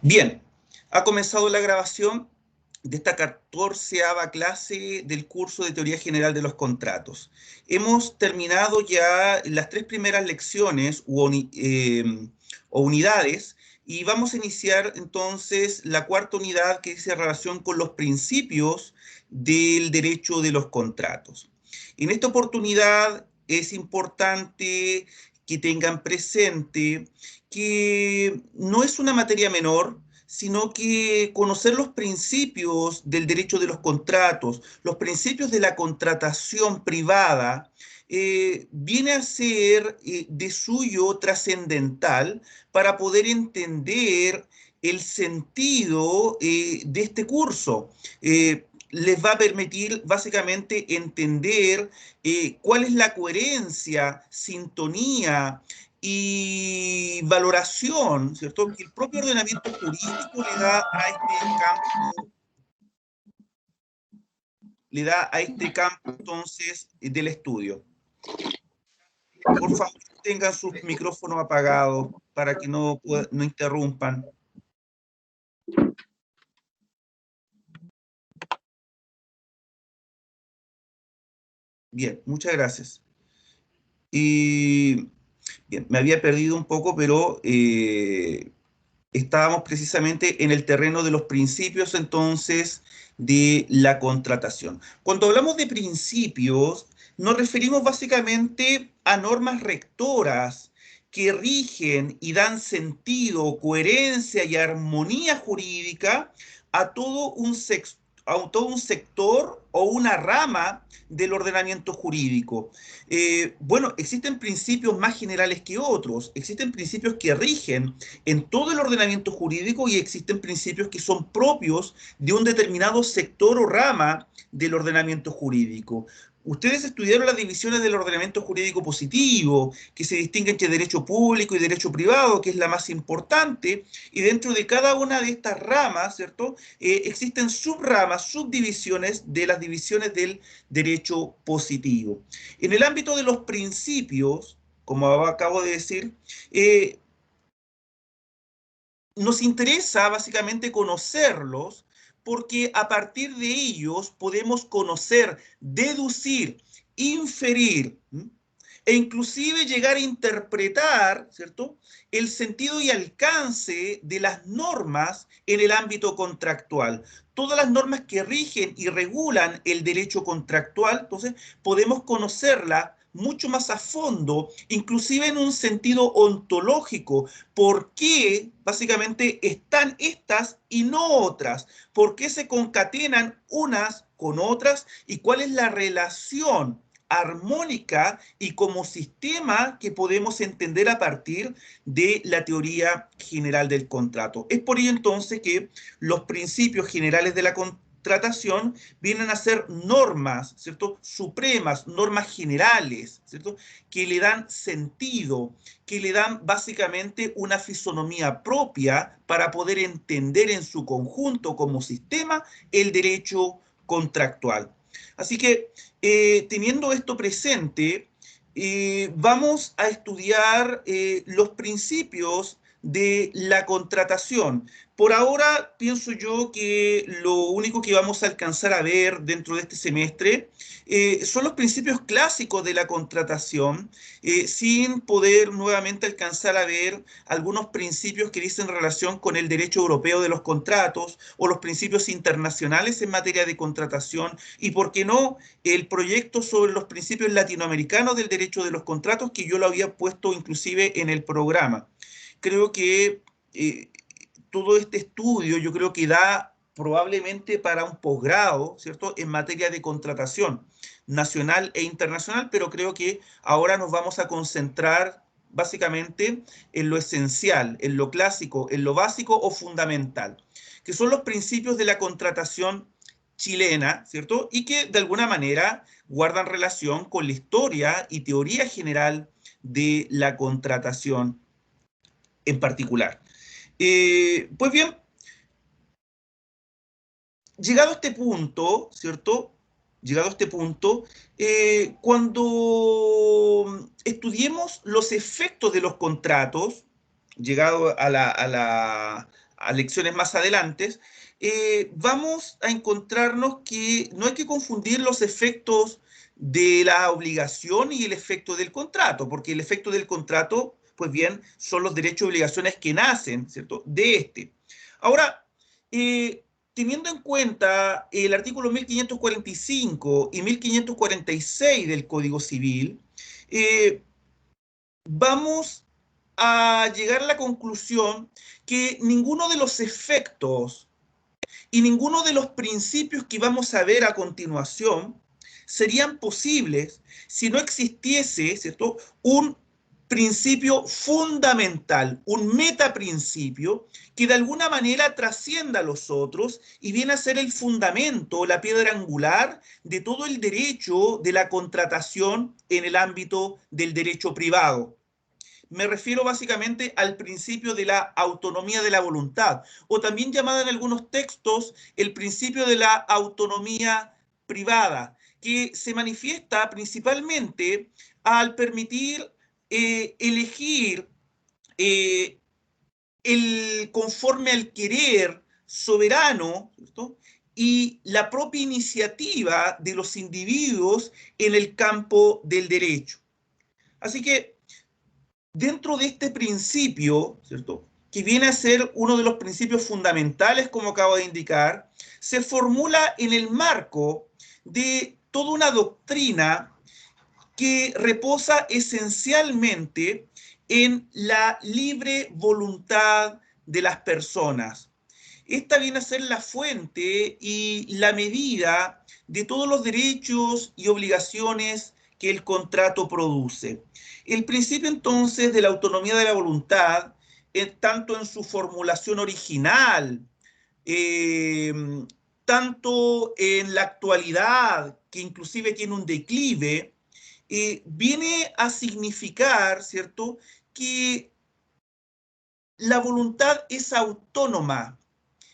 Bien, ha comenzado la grabación de esta 14ª clase del curso de Teoría General de los Contratos. Hemos terminado ya las 3 primeras lecciones o unidades y vamos a iniciar entonces la 4ª unidad que dice relación con los principios del derecho de los contratos. En esta oportunidad es importante que tengan presente que no es una materia menor, sino que conocer los principios del derecho de los contratos, los principios de la contratación privada, viene a ser de suyo trascendental para poder entender el sentido de este curso. Les va a permitir básicamente entender cuál es la coherencia, sintonía y valoración, ¿cierto?, que el propio ordenamiento jurídico le da a este campo entonces del estudio. Por favor, tengan sus micrófonos apagados para que no interrumpan. Bien, muchas gracias. Y bien, me había perdido un poco, pero estábamos precisamente en el terreno de los principios entonces de la contratación. Cuando hablamos de principios, nos referimos básicamente a normas rectoras que rigen y dan sentido, coherencia y armonía jurídica a todo un sector o una rama del ordenamiento jurídico. Bueno, existen principios más generales que otros, existen principios que rigen en todo el ordenamiento jurídico y existen principios que son propios de un determinado sector o rama del ordenamiento jurídico. Ustedes estudiaron las divisiones del ordenamiento jurídico positivo, que se distingue entre derecho público y derecho privado, que es la más importante, y dentro de cada una de estas ramas, ¿cierto?, existen subramas, subdivisiones de las divisiones del derecho positivo. En el ámbito de los principios, como acabo de decir, nos interesa básicamente conocerlos porque a partir de ellos podemos conocer, deducir, inferir e inclusive llegar a interpretar, ¿cierto?, el sentido y alcance de las normas en el ámbito contractual. Todas las normas que rigen y regulan el derecho contractual, entonces podemos conocerla mucho más a fondo, inclusive en un sentido ontológico. ¿Por qué básicamente están estas y no otras? ¿Por qué se concatenan unas con otras? ¿Y cuál es la relación armónica y como sistema que podemos entender a partir de la teoría general del contrato? Es por ello entonces que los principios generales de la contratación vienen a ser normas, ¿cierto?, supremas, normas generales, ¿cierto?, que le dan sentido, que le dan básicamente una fisonomía propia para poder entender en su conjunto como sistema el derecho contractual. Así que, teniendo esto presente, vamos a estudiar los principios de la contratación. Por ahora, pienso yo que lo único que vamos a alcanzar a ver dentro de este semestre son los principios clásicos de la contratación, sin poder nuevamente alcanzar a ver algunos principios que dicen relación con el derecho europeo de los contratos o los principios internacionales en materia de contratación y, por qué no, el proyecto sobre los principios latinoamericanos del derecho de los contratos, que yo lo había puesto inclusive en el programa. Creo que todo este estudio yo creo que da probablemente para un posgrado, ¿cierto?, en materia de contratación nacional e internacional, pero creo que ahora nos vamos a concentrar básicamente en lo esencial, en lo clásico, en lo básico o fundamental, que son los principios de la contratación chilena, ¿cierto?, y que de alguna manera guardan relación con la historia y teoría general de la contratación en particular. Pues bien, llegado a este punto, ¿cierto? Llegado a este punto, cuando estudiemos los efectos de los contratos, llegado a lecciones más adelante, vamos a encontrarnos que no hay que confundir los efectos de la obligación y el efecto del contrato, porque el efecto del contrato, pues bien, son los derechos y obligaciones que nacen, ¿cierto?, de este. Ahora, teniendo en cuenta el artículo 1545 y 1546 del Código Civil, vamos a llegar a la conclusión que ninguno de los efectos y ninguno de los principios que vamos a ver a continuación serían posibles si no existiese, ¿cierto?, un principio fundamental, un metaprincipio que de alguna manera trascienda a los otros y viene a ser el fundamento, la piedra angular de todo el derecho de la contratación en el ámbito del derecho privado. Me refiero básicamente al principio de la autonomía de la voluntad, o también llamada en algunos textos el principio de la autonomía privada, que se manifiesta principalmente al permitir elegir conforme al querer soberano, ¿cierto?, y la propia iniciativa de los individuos en el campo del derecho. Así que dentro de este principio, ¿cierto?, que viene a ser uno de los principios fundamentales, como acabo de indicar, se formula en el marco de toda una doctrina que reposa esencialmente en la libre voluntad de las personas. Esta viene a ser la fuente y la medida de todos los derechos y obligaciones que el contrato produce. El principio entonces de la autonomía de la voluntad, tanto en su formulación original, eh, tanto en la actualidad, que inclusive tiene un declive, viene a significar, ¿cierto?, que la voluntad es autónoma,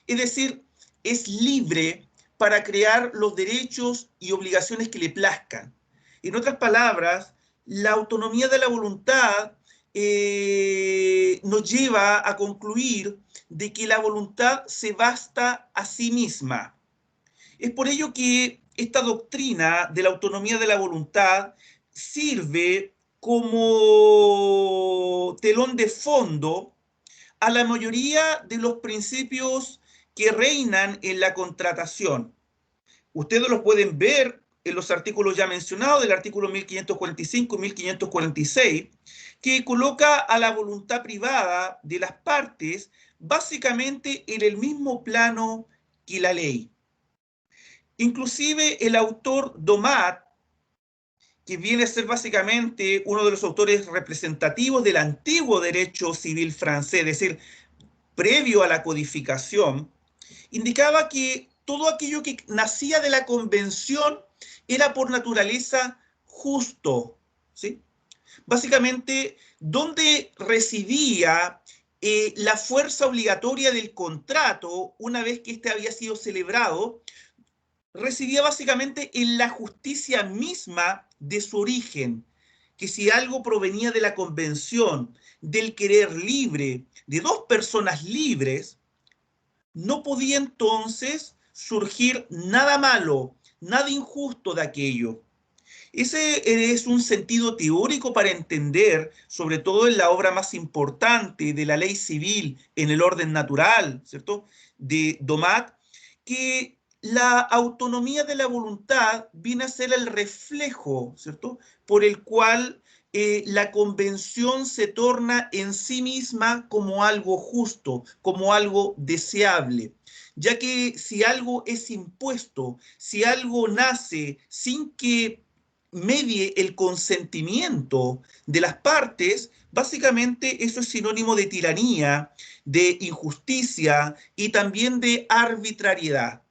es decir, es libre para crear los derechos y obligaciones que le plazcan. En otras palabras, la autonomía de la voluntad nos lleva a concluir de que la voluntad se basta a sí misma. Es por ello que esta doctrina de la autonomía de la voluntad sirve como telón de fondo a la mayoría de los principios que reinan en la contratación. Ustedes los pueden ver en los artículos ya mencionados, del artículo 1545 y 1546, que coloca a la voluntad privada de las partes básicamente en el mismo plano que la ley. Inclusive el autor Domat, que viene a ser básicamente uno de los autores representativos del antiguo derecho civil francés, es decir, previo a la codificación, indicaba que todo aquello que nacía de la convención era por naturaleza justo, ¿sí? Básicamente, donde residía la fuerza obligatoria del contrato una vez que éste había sido celebrado, residía básicamente en la justicia misma de su origen, que si algo provenía de la convención, del querer libre, de dos personas libres, no podía entonces surgir nada malo, nada injusto de aquello. Ese es un sentido teórico para entender, sobre todo en la obra más importante de la ley civil en el orden natural, ¿cierto?, de Domat, que la autonomía de la voluntad viene a ser el reflejo, ¿cierto?, por el cual la convención se torna en sí misma como algo justo, como algo deseable, ya que si algo es impuesto, si algo nace sin que medie el consentimiento de las partes, básicamente eso es sinónimo de tiranía, de injusticia y también de arbitrariedad.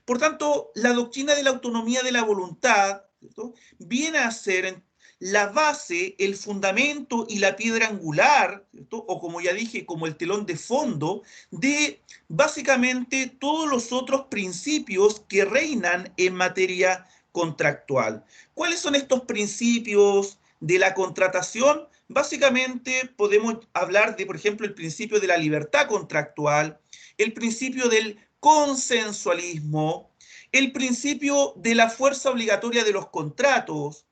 Por tanto, la doctrina de la autonomía de la voluntad, ¿cierto?, viene a ser la base, el fundamento y la piedra angular, ¿cierto?, o como ya dije, como el telón de fondo de básicamente todos los otros principios que reinan en materia contractual. ¿Cuáles son estos principios de la contratación? Básicamente podemos hablar de, por ejemplo, el principio de la libertad contractual, el principio del consensualismo, el principio de la fuerza obligatoria de los contratos,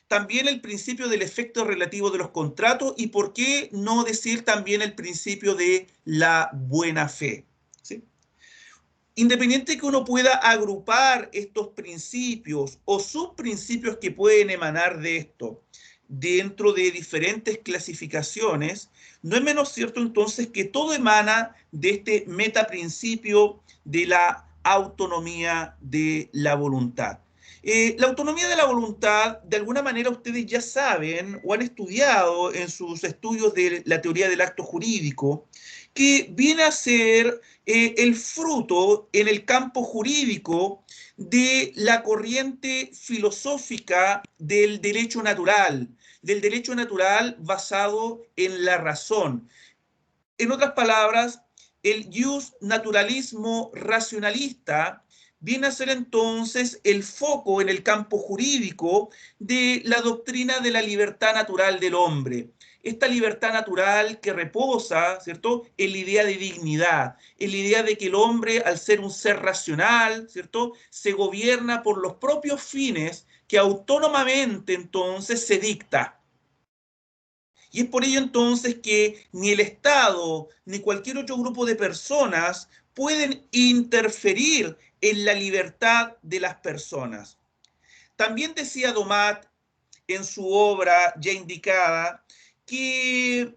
también el principio del efecto relativo de los contratos y por qué no decir también el principio de la buena fe. ¿Sí? Independiente que uno pueda agrupar estos principios o subprincipios que pueden emanar de esto dentro de diferentes clasificaciones, no es menos cierto entonces que todo emana de este metaprincipio de la autonomía de la voluntad. La autonomía de la voluntad, de alguna manera ustedes ya saben o han estudiado en sus estudios de la teoría del acto jurídico, que viene a ser el fruto en el campo jurídico de la corriente filosófica del derecho natural basado en la razón. En otras palabras, el jus naturalismo racionalista viene a ser entonces el foco en el campo jurídico de la doctrina de la libertad natural del hombre. Esta libertad natural que reposa, ¿cierto?, en la idea de dignidad, en la idea de que el hombre, al ser un ser racional, ¿cierto?, se gobierna por los propios fines que autónomamente entonces se dicta. Y es por ello entonces que ni el Estado ni cualquier otro grupo de personas pueden interferir en la libertad de las personas. También decía Domat en su obra ya indicada que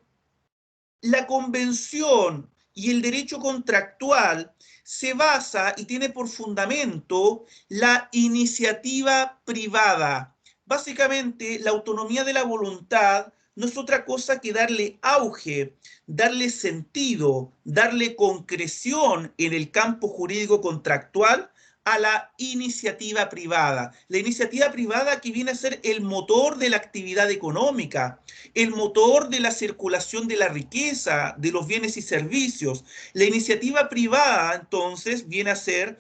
la convención y el derecho contractual se basa y tiene por fundamento la iniciativa privada. Básicamente, la autonomía de la voluntad no es otra cosa que darle auge, darle sentido, darle concreción en el campo jurídico contractual a la iniciativa privada. La iniciativa privada que viene a ser el motor de la actividad económica, el motor de la circulación de la riqueza, de los bienes y servicios. La iniciativa privada, entonces, viene a ser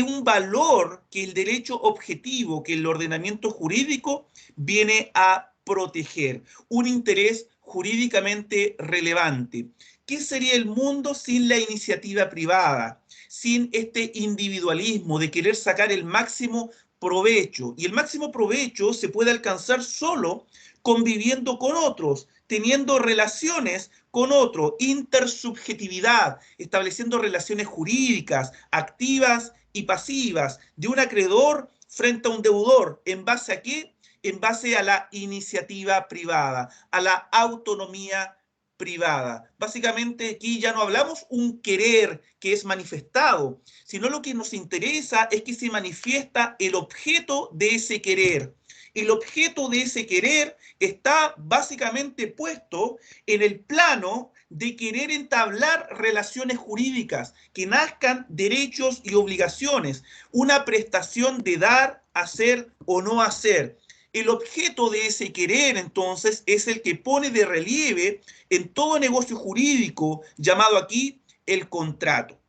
un valor que el derecho objetivo, que el ordenamiento jurídico viene a proteger, un interés jurídicamente relevante. ¿Qué sería el mundo sin la iniciativa privada? Sin este individualismo de querer sacar el máximo provecho. Y el máximo provecho se puede alcanzar solo conviviendo con otros, teniendo relaciones con otros, intersubjetividad, estableciendo relaciones jurídicas, activas y pasivas, de un acreedor frente a un deudor. ¿En base a qué? En base a la iniciativa privada, a la autonomía privada. Básicamente aquí ya no hablamos un querer que es manifestado, sino lo que nos interesa es que se manifiesta el objeto de ese querer. El objeto de ese querer está básicamente puesto en el plano de querer entablar relaciones jurídicas, que nazcan derechos y obligaciones, una prestación de dar, hacer o no hacer. El objeto de ese querer, entonces, es el que pone de relieve en todo negocio jurídico, llamado aquí el contrato.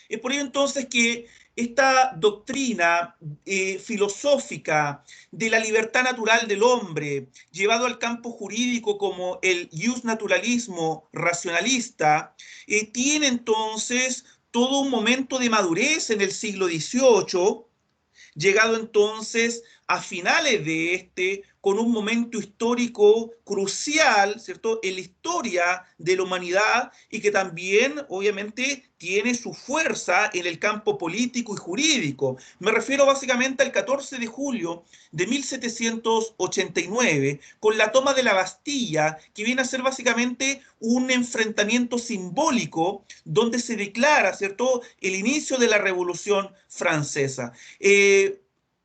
Es por ello entonces que esta doctrina filosófica de la libertad natural del hombre, llevado al campo jurídico como el jus naturalismo racionalista, tiene entonces todo un momento de madurez en el siglo XVIII, llegado entonces a finales de este, con un momento histórico crucial, ¿cierto?, en la historia de la humanidad y que también, obviamente, tiene su fuerza en el campo político y jurídico. Me refiero básicamente al 14 de julio de 1789, con la toma de la Bastilla, que viene a ser básicamente un enfrentamiento simbólico donde se declara, ¿cierto?, el inicio de la Revolución Francesa.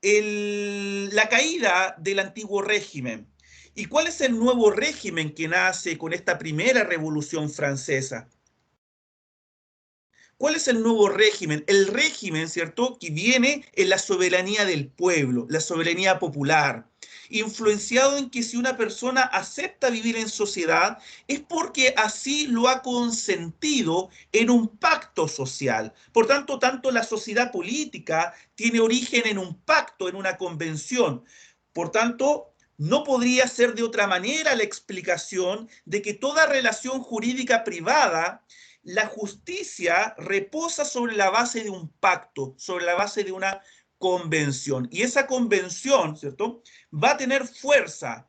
La caída del antiguo régimen. ¿Y cuál es el nuevo régimen que nace con esta primera revolución francesa? ¿Cuál es el nuevo régimen? El régimen, ¿cierto?, que viene en la soberanía del pueblo, la soberanía popular, influenciado en que si una persona acepta vivir en sociedad es porque así lo ha consentido en un pacto social. Por tanto, tanto la sociedad política tiene origen en un pacto, en una convención. Por tanto, No podría ser de otra manera la explicación de que toda relación jurídica privada, la justicia reposa sobre la base de un pacto, sobre la base de una convención. Y esa convención, ¿cierto?, va a tener fuerza,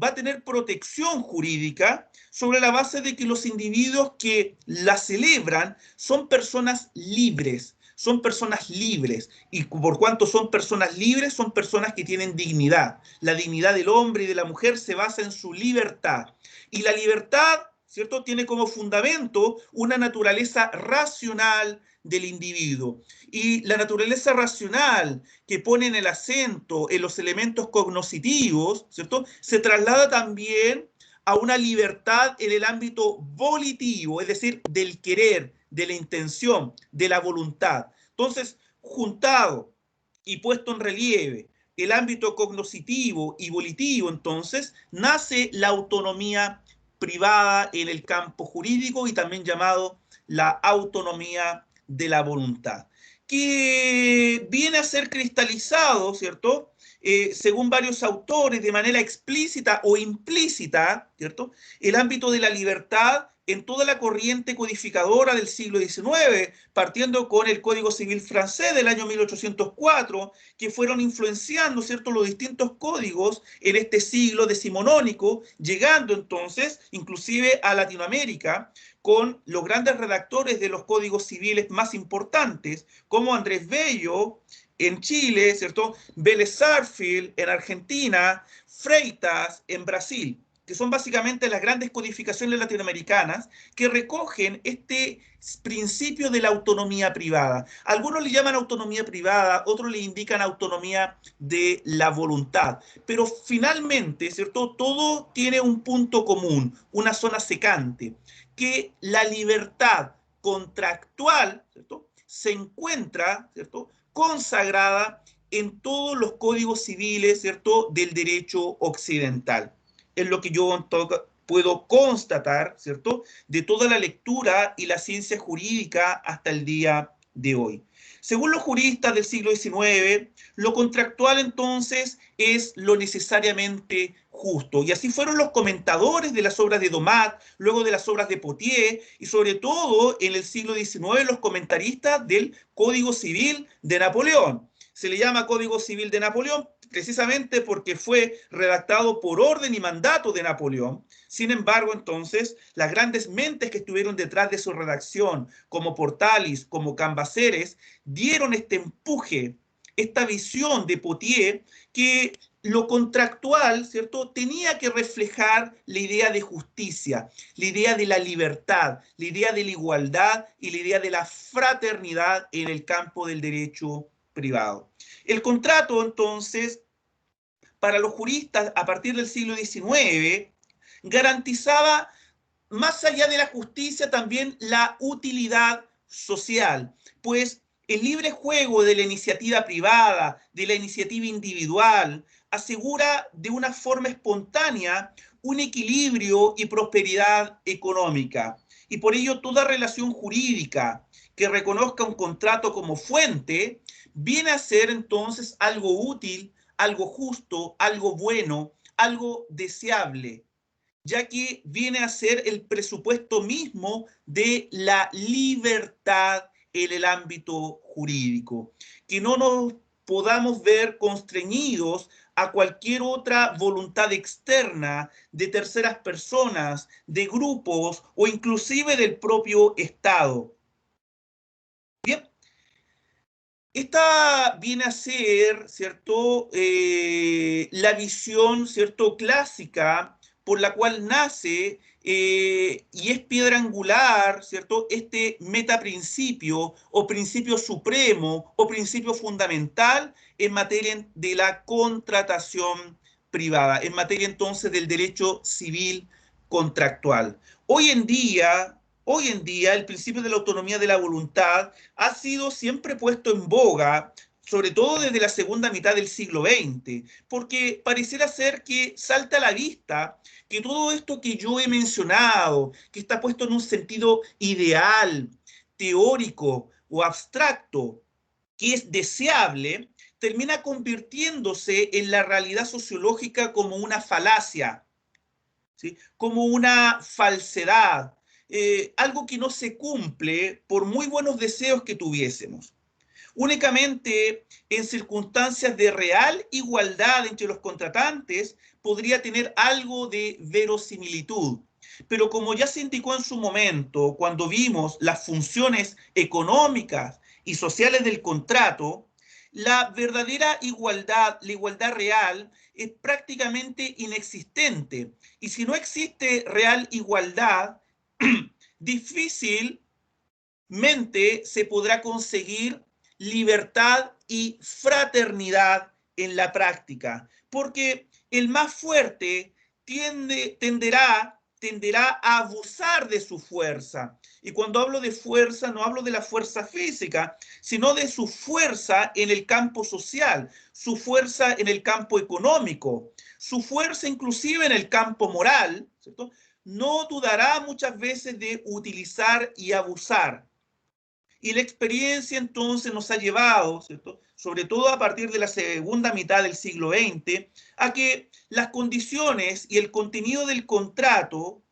va a tener protección jurídica sobre la base de que los individuos que la celebran son personas libres. Son personas libres, y por cuanto son personas libres, son personas que tienen dignidad. La dignidad del hombre y de la mujer se basa en su libertad. Y la libertad, ¿cierto?, tiene como fundamento una naturaleza racional del individuo. Y la naturaleza racional que pone en el acento en los elementos cognoscitivos, ¿cierto?, se traslada también a una libertad en el ámbito volitivo, es decir, del querer, de la intención, de la voluntad. Entonces, juntado y puesto en relieve el ámbito cognoscitivo y volitivo, entonces, nace la autonomía privada en el campo jurídico y también llamado la autonomía de la voluntad, que viene a ser cristalizado, ¿cierto?, según varios autores, de manera explícita o implícita, ¿cierto?, el ámbito de la libertad en toda la corriente codificadora del siglo XIX, partiendo con el Código Civil francés del año 1804, que fueron influenciando, ¿cierto?, los distintos códigos en este siglo decimonónico, llegando entonces inclusive a Latinoamérica, con los grandes redactores de los códigos civiles más importantes, como Andrés Bello en Chile, ¿cierto?, Vélez Sarsfield en Argentina, Freitas en Brasil, que son básicamente las grandes codificaciones latinoamericanas que recogen este principio de la autonomía privada. Algunos le llaman autonomía privada, otros le indican autonomía de la voluntad, pero finalmente, ¿cierto?, todo tiene un punto común, una zona secante, que la libertad contractual, ¿cierto?, se encuentra, ¿cierto?, consagrada en todos los códigos civiles, ¿cierto?, del derecho occidental. Es lo que yo puedo constatar, ¿cierto?, de toda la lectura y la ciencia jurídica hasta el día de hoy. Según los juristas del siglo XIX, lo contractual entonces es lo necesariamente justo. Y así fueron los comentadores de las obras de Domat, luego de las obras de Potier, y sobre todo en el siglo XIX los comentaristas del Código Civil de Napoleón. Se le llama Código Civil de Napoleón precisamente porque fue redactado por orden y mandato de Napoleón. Sin embargo, entonces, las grandes mentes que estuvieron detrás de su redacción, como Portalis, como Cambaceres, dieron este empuje, esta visión de Potier, que lo contractual, ¿cierto?, tenía que reflejar la idea de justicia, la idea de la libertad, la idea de la igualdad y la idea de la fraternidad en el campo del derecho privado. El contrato, entonces, para los juristas a partir del siglo XIX, garantizaba, más allá de la justicia, también la utilidad social, pues el libre juego de la iniciativa privada, de la iniciativa individual, asegura de una forma espontánea un equilibrio y prosperidad económica. Y por ello toda relación jurídica que reconozca un contrato como fuente viene a ser entonces algo útil, algo justo, algo bueno, algo deseable, ya que viene a ser el presupuesto mismo de la libertad en el ámbito jurídico, que no nos podamos ver constreñidos a cualquier otra voluntad externa de terceras personas, de grupos o inclusive del propio Estado. Bien, esta viene a ser, ¿cierto?, la visión, ¿cierto?, clásica por la cual nace y es piedra angular, ¿cierto?, este metaprincipio o principio supremo o principio fundamental en materia de la contratación privada, en materia entonces del derecho civil contractual. Hoy en día, el principio de la autonomía de la voluntad ha sido siempre puesto en boga, sobre todo desde la segunda mitad del siglo XX, porque pareciera ser que salta a la vista que todo esto que yo he mencionado, que está puesto en un sentido ideal, teórico o abstracto, que es deseable, termina convirtiéndose en la realidad sociológica como una falacia, ¿sí? Como una falsedad, algo que no se cumple por muy buenos deseos que tuviésemos. Únicamente en circunstancias de real igualdad entre los contratantes podría tener algo de verosimilitud. Pero como ya se indicó en su momento, cuando vimos las funciones económicas y sociales del contrato, la verdadera igualdad, la igualdad real, es prácticamente inexistente. Y si no existe real igualdad, difícilmente se podrá conseguir libertad y fraternidad en la práctica, porque el más fuerte tenderá a abusar de su fuerza. Y cuando hablo de fuerza, no hablo de la fuerza física, sino de su fuerza en el campo social, su fuerza en el campo económico, su fuerza inclusive en el campo moral, ¿cierto? No dudará muchas veces de utilizar y abusar. Y la experiencia entonces nos ha llevado, ¿cierto?, sobre todo a partir de la segunda mitad del siglo XX, a que las condiciones y el contenido del contrato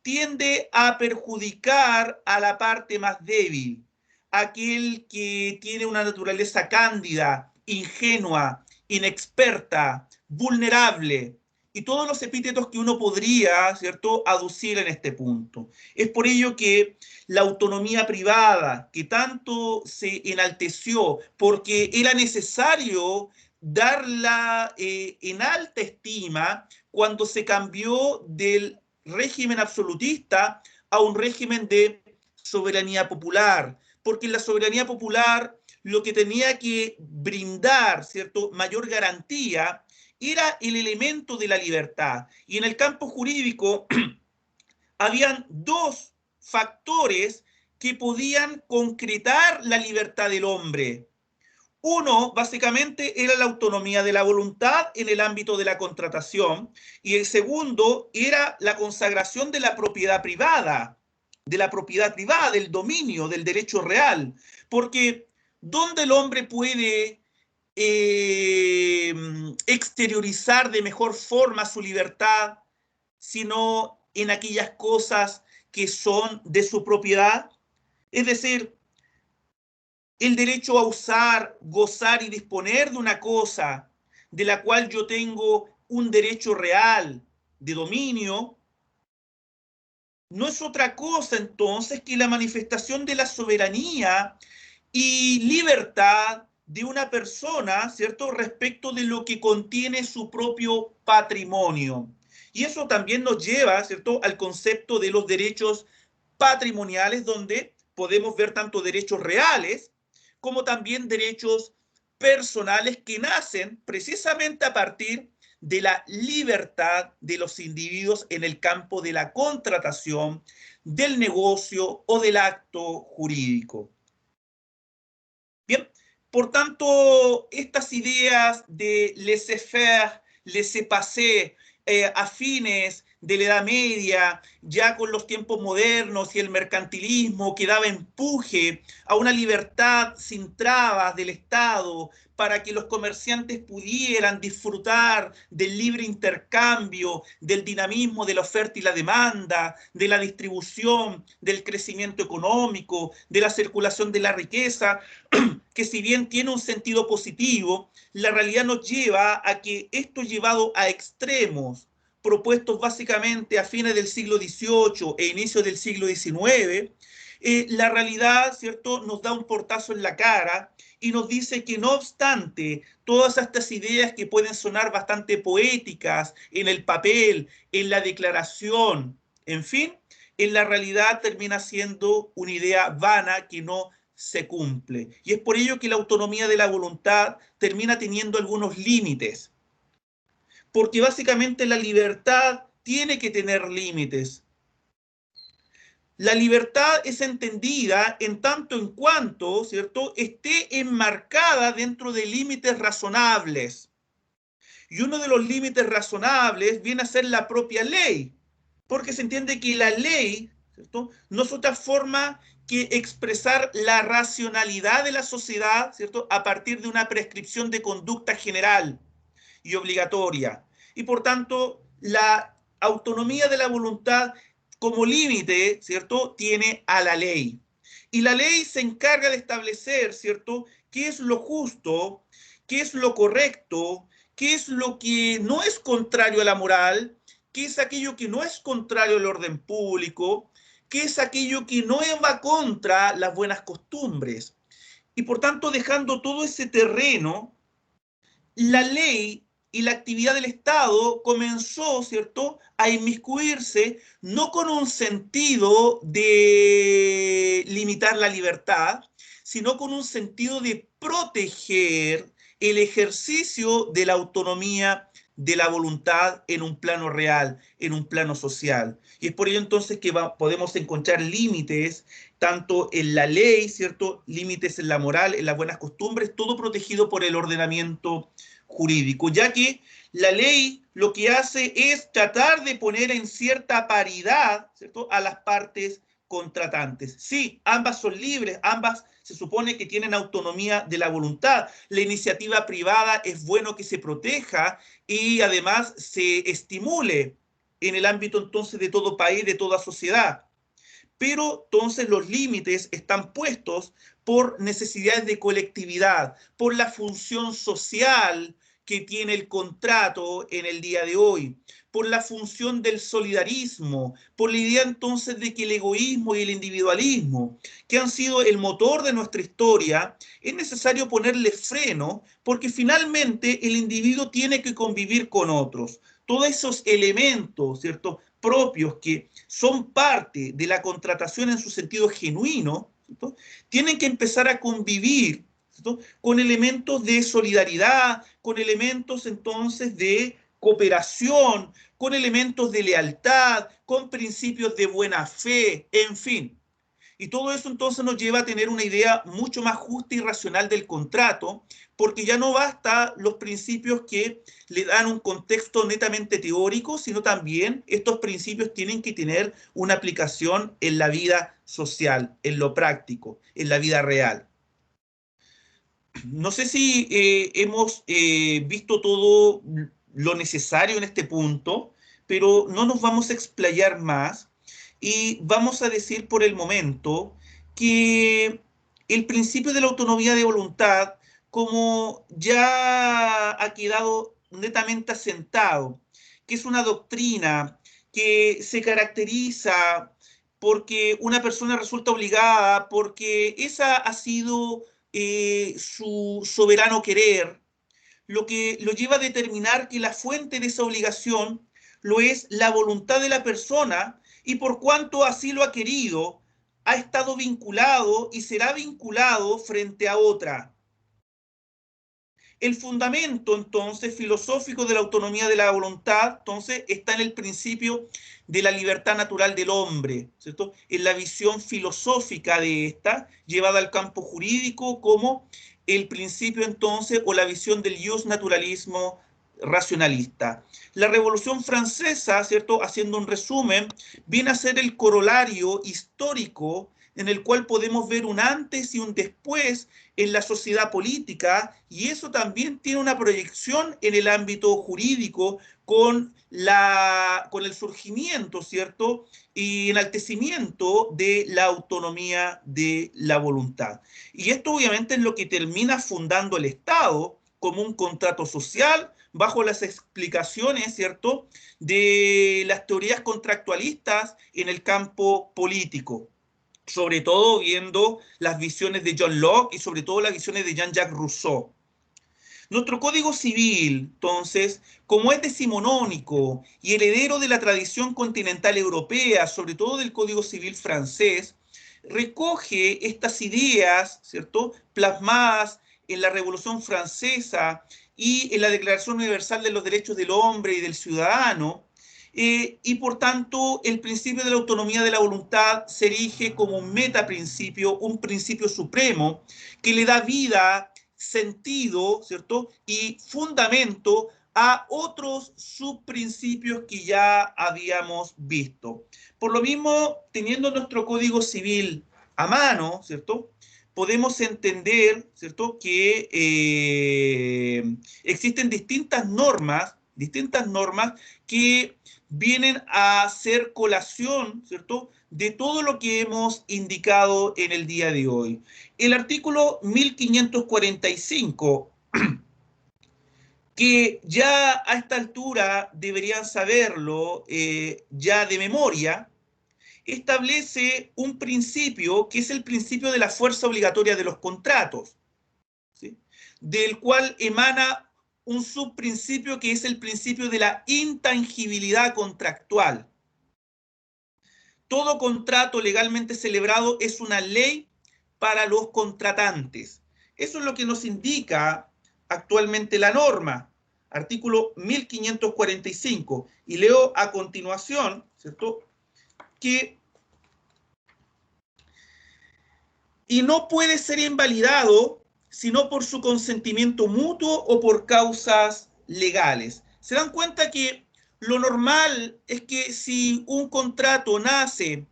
tiende a perjudicar a la parte más débil, aquel que tiene una naturaleza cándida, ingenua, inexperta, vulnerable, y todos los epítetos que uno podría, ¿cierto?, aducir en este punto. Es por ello que la autonomía privada, que tanto se enalteció porque era necesario darla en alta estima cuando se cambió del régimen absolutista a un régimen de soberanía popular, porque la soberanía popular lo que tenía que brindar, ¿cierto?, mayor garantía era el elemento de la libertad. Y en el campo jurídico habían dos factores que podían concretar la libertad del hombre. Uno, básicamente, era la autonomía de la voluntad en el ámbito de la contratación, y el segundo era la consagración de la propiedad privada, del dominio, del derecho real, porque ¿dónde el hombre puede exteriorizar de mejor forma su libertad, sino en aquellas cosas que son de su propiedad? Es decir, el derecho a usar, gozar y disponer de una cosa de la cual yo tengo un derecho real de dominio, no es otra cosa entonces que la manifestación de la soberanía y libertad de una persona, ¿cierto?, respecto de lo que contiene su propio patrimonio. Y eso también nos lleva, ¿cierto?, al concepto de los derechos patrimoniales, donde podemos ver tanto derechos reales como también derechos personales que nacen precisamente a partir de la libertad de los individuos en el campo de la contratación, del negocio o del acto jurídico. Bien, por tanto, estas ideas de laissez-faire, laissez-passer, a fines de la Edad Media, ya con los tiempos modernos y el mercantilismo que daba empuje a una libertad sin trabas del Estado para que los comerciantes pudieran disfrutar del libre intercambio, del dinamismo de la oferta y la demanda, de la distribución, del crecimiento económico, de la circulación de la riqueza, que si bien tiene un sentido positivo, la realidad nos lleva a que esto llevado a extremos, propuestos básicamente a fines del siglo XVIII e inicios del siglo XIX, la realidad, ¿cierto?, nos da un portazo en la cara y nos dice que no obstante todas estas ideas que pueden sonar bastante poéticas en el papel, en la declaración, en fin, en la realidad termina siendo una idea vana que no se cumple. Y es por ello que la autonomía de la voluntad termina teniendo algunos límites, porque básicamente la libertad tiene que tener límites. La libertad es entendida en tanto en cuanto, ¿cierto?, esté enmarcada dentro de límites razonables. Y uno de los límites razonables viene a ser la propia ley, porque se entiende que la ley, ¿cierto?, no es otra forma que expresar la racionalidad de la sociedad, ¿cierto?, a partir de una prescripción de conducta general y obligatoria. Y por tanto, la autonomía de la voluntad como límite, ¿cierto?, tiene a la ley. Y la ley se encarga de establecer, ¿cierto?, qué es lo justo, qué es lo correcto, qué es lo que no es contrario a la moral, qué es aquello que no es contrario al orden público, qué es aquello que no va contra las buenas costumbres. Y por tanto, dejando todo ese terreno, la ley y la actividad del Estado comenzó, ¿cierto?, a inmiscuirse no con un sentido de limitar la libertad, sino con un sentido de proteger el ejercicio de la autonomía de la voluntad en un plano real, en un plano social. Y es por ello entonces que podemos encontrar límites tanto en la ley, ¿cierto?, límites en la moral, en las buenas costumbres, todo protegido por el ordenamiento jurídico, ya que la ley lo que hace es tratar de poner en cierta paridad, ¿cierto?, a las partes contratantes. Sí, ambas son libres, ambas se supone que tienen autonomía de la voluntad. La iniciativa privada es bueno que se proteja y además se estimule en el ámbito entonces de todo país, de toda sociedad. Pero entonces los límites están puestos por necesidades de colectividad, por la función social que tiene el contrato en el día de hoy, por la función del solidarismo, por la idea entonces de que el egoísmo y el individualismo, que han sido el motor de nuestra historia, es necesario ponerle freno porque finalmente el individuo tiene que convivir con otros. Todos esos elementos, ¿cierto?, propios que son parte de la contratación en su sentido genuino, ¿cierto?, tienen que empezar a convivir, ¿cierto?, con elementos de solidaridad, con elementos entonces de cooperación, con elementos de lealtad, con principios de buena fe, en fin. Y todo eso entonces nos lleva a tener una idea mucho más justa y racional del contrato, porque ya no basta los principios que le dan un contexto netamente teórico, sino también estos principios tienen que tener una aplicación en la vida social, en lo práctico, en la vida real. No sé si hemos visto todo lo necesario en este punto, pero no nos vamos a explayar más y vamos a decir por el momento que el principio de la autonomía de voluntad, como ya ha quedado netamente asentado, que es una doctrina que se caracteriza porque una persona resulta obligada, porque esa ha sido su soberano querer, lo que lo lleva a determinar que la fuente de esa obligación lo es la voluntad de la persona y por cuanto así lo ha querido, ha estado vinculado y será vinculado frente a otra. El fundamento, entonces, filosófico de la autonomía de la voluntad, entonces, está en el principio de la libertad natural del hombre, ¿cierto? En la visión filosófica de esta, llevada al campo jurídico como el principio, entonces, o la visión del jus naturalismo racionalista. La Revolución Francesa, ¿cierto?, haciendo un resumen, viene a ser el corolario histórico en el cual podemos ver un antes y un después en la sociedad política, y eso también tiene una proyección en el ámbito jurídico con el surgimiento, ¿cierto?, y enaltecimiento de la autonomía de la voluntad. Y esto obviamente es lo que termina fundando el Estado como un contrato social bajo las explicaciones, ¿cierto?, de las teorías contractualistas en el campo político, sobre todo viendo las visiones de John Locke y sobre todo las visiones de Jean-Jacques Rousseau. Nuestro Código Civil, entonces, como es decimonónico y heredero de la tradición continental europea, sobre todo del Código Civil francés, recoge estas ideas, ¿cierto?, plasmadas en la Revolución Francesa y en la Declaración Universal de los Derechos del Hombre y del Ciudadano, y por tanto el principio de la autonomía de la voluntad se erige como un metaprincipio, un principio supremo que le da vida, sentido, ¿cierto?, y fundamento a otros subprincipios que ya habíamos visto. Por lo mismo, teniendo nuestro Código Civil a mano, ¿cierto? Podemos entender, ¿cierto?, que existen distintas normas que vienen a hacer colación, ¿cierto?, de todo lo que hemos indicado en el día de hoy. El artículo 1545, que ya a esta altura deberían saberlo ya de memoria, establece un principio que es el principio de la fuerza obligatoria de los contratos, ¿sí?, del cual emana un subprincipio que es el principio de la intangibilidad contractual. Todo contrato legalmente celebrado es una ley para los contratantes. Eso es lo que nos indica actualmente la norma, artículo 1545. Y leo a continuación, ¿cierto?, que y no puede ser invalidado sino por su consentimiento mutuo o por causas legales. ¿Se dan cuenta que lo normal es que si un contrato nace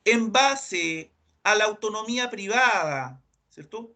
en base a la autonomía privada, ¿cierto?,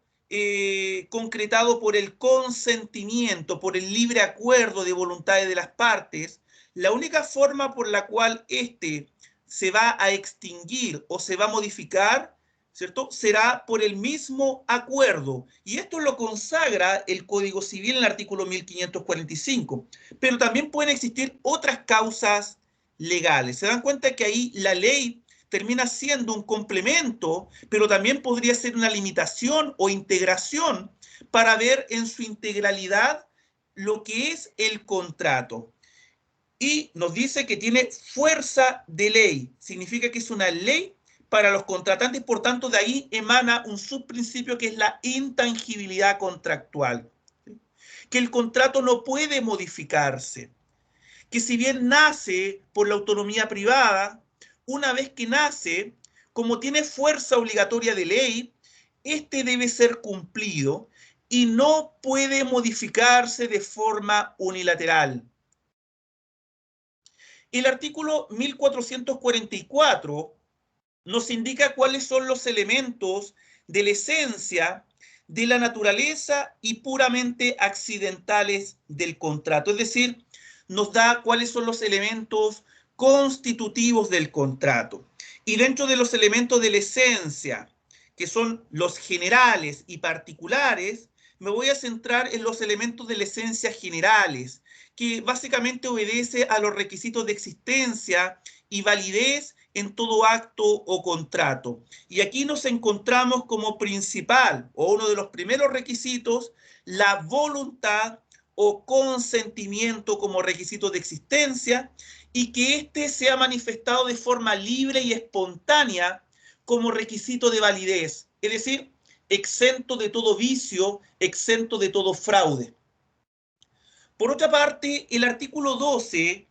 concretado por el consentimiento, por el libre acuerdo de voluntades de las partes, la única forma por la cual éste se va a extinguir o se va a modificar, ¿cierto?, será por el mismo acuerdo. Y esto lo consagra el Código Civil en el artículo 1545. Pero también pueden existir otras causas legales. Se dan cuenta que ahí la ley termina siendo un complemento, pero también podría ser una limitación o integración para ver en su integralidad lo que es el contrato. Y nos dice que tiene fuerza de ley, significa que es una ley para los contratantes, por tanto de ahí emana un subprincipio que es la intangibilidad contractual, que el contrato no puede modificarse, que si bien nace por la autonomía privada, una vez que nace, como tiene fuerza obligatoria de ley, este debe ser cumplido y no puede modificarse de forma unilateral. El artículo 1444 nos indica cuáles son los elementos de la esencia, de la naturaleza y puramente accidentales del contrato. Es decir, nos da cuáles son los elementos constitutivos del contrato. Y dentro de los elementos de la esencia, que son los generales y particulares, me voy a centrar en los elementos de la esencia generales, que básicamente obedece a los requisitos de existencia y validez en todo acto o contrato. Y aquí nos encontramos como principal o uno de los primeros requisitos la voluntad o consentimiento como requisito de existencia y que éste sea manifestado de forma libre y espontánea como requisito de validez, es decir, exento de todo vicio, exento de todo fraude. Por otra parte, el artículo 12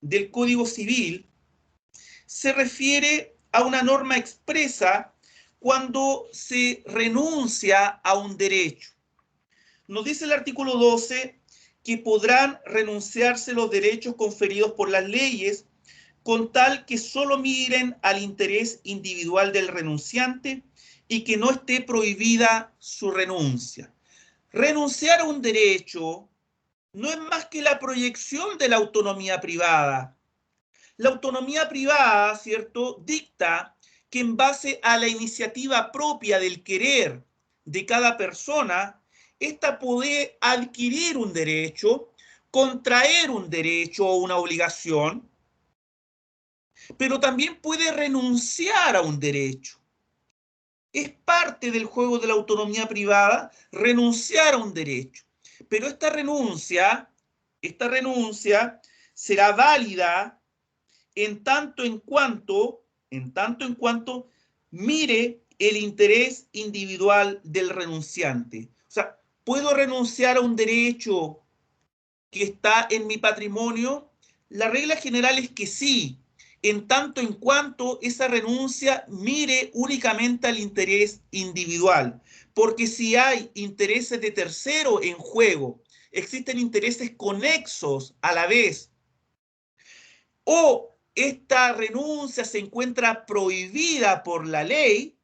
del Código Civil se refiere a una norma expresa cuando se renuncia a un derecho. Nos dice el artículo 12 que podrán renunciarse los derechos conferidos por las leyes con tal que solo miren al interés individual del renunciante y que no esté prohibida su renuncia. Renunciar a un derecho no es más que la proyección de la autonomía privada. La autonomía privada, ¿cierto?, dicta que en base a la iniciativa propia del querer de cada persona, ésta puede adquirir un derecho, contraer un derecho o una obligación, pero también puede renunciar a un derecho. Es parte del juego de la autonomía privada renunciar a un derecho, pero esta renuncia será válida en tanto en cuanto mire el interés individual del renunciante. O sea, ¿puedo renunciar a un derecho que está en mi patrimonio? La regla general es que sí, en tanto en cuanto esa renuncia mire únicamente al interés individual. Porque si hay intereses de tercero en juego, existen intereses conexos a la vez, o esta renuncia se encuentra prohibida por la ley,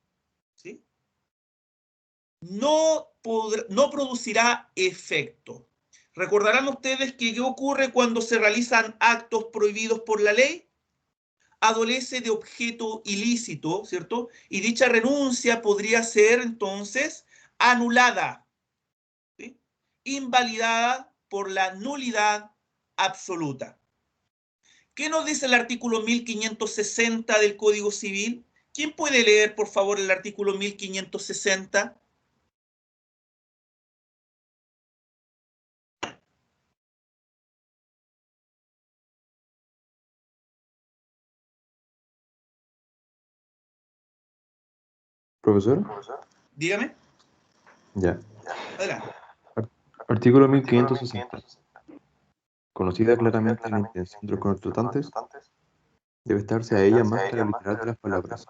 no producirá efecto. ¿Recordarán ustedes que qué ocurre cuando se realizan actos prohibidos por la ley? Adolece de objeto ilícito, ¿cierto? Y dicha renuncia podría ser entonces anulada, ¿sí? Invalidada por la nulidad absoluta. ¿Qué nos dice el artículo 1560 del Código Civil? ¿Quién puede leer, por favor, el artículo 1560? Profesor, Dígame. ya. Adelante. Artículo 1560. Conocida claramente la intención de los contratantes, debe estarse a ella más que a la literal de las palabras.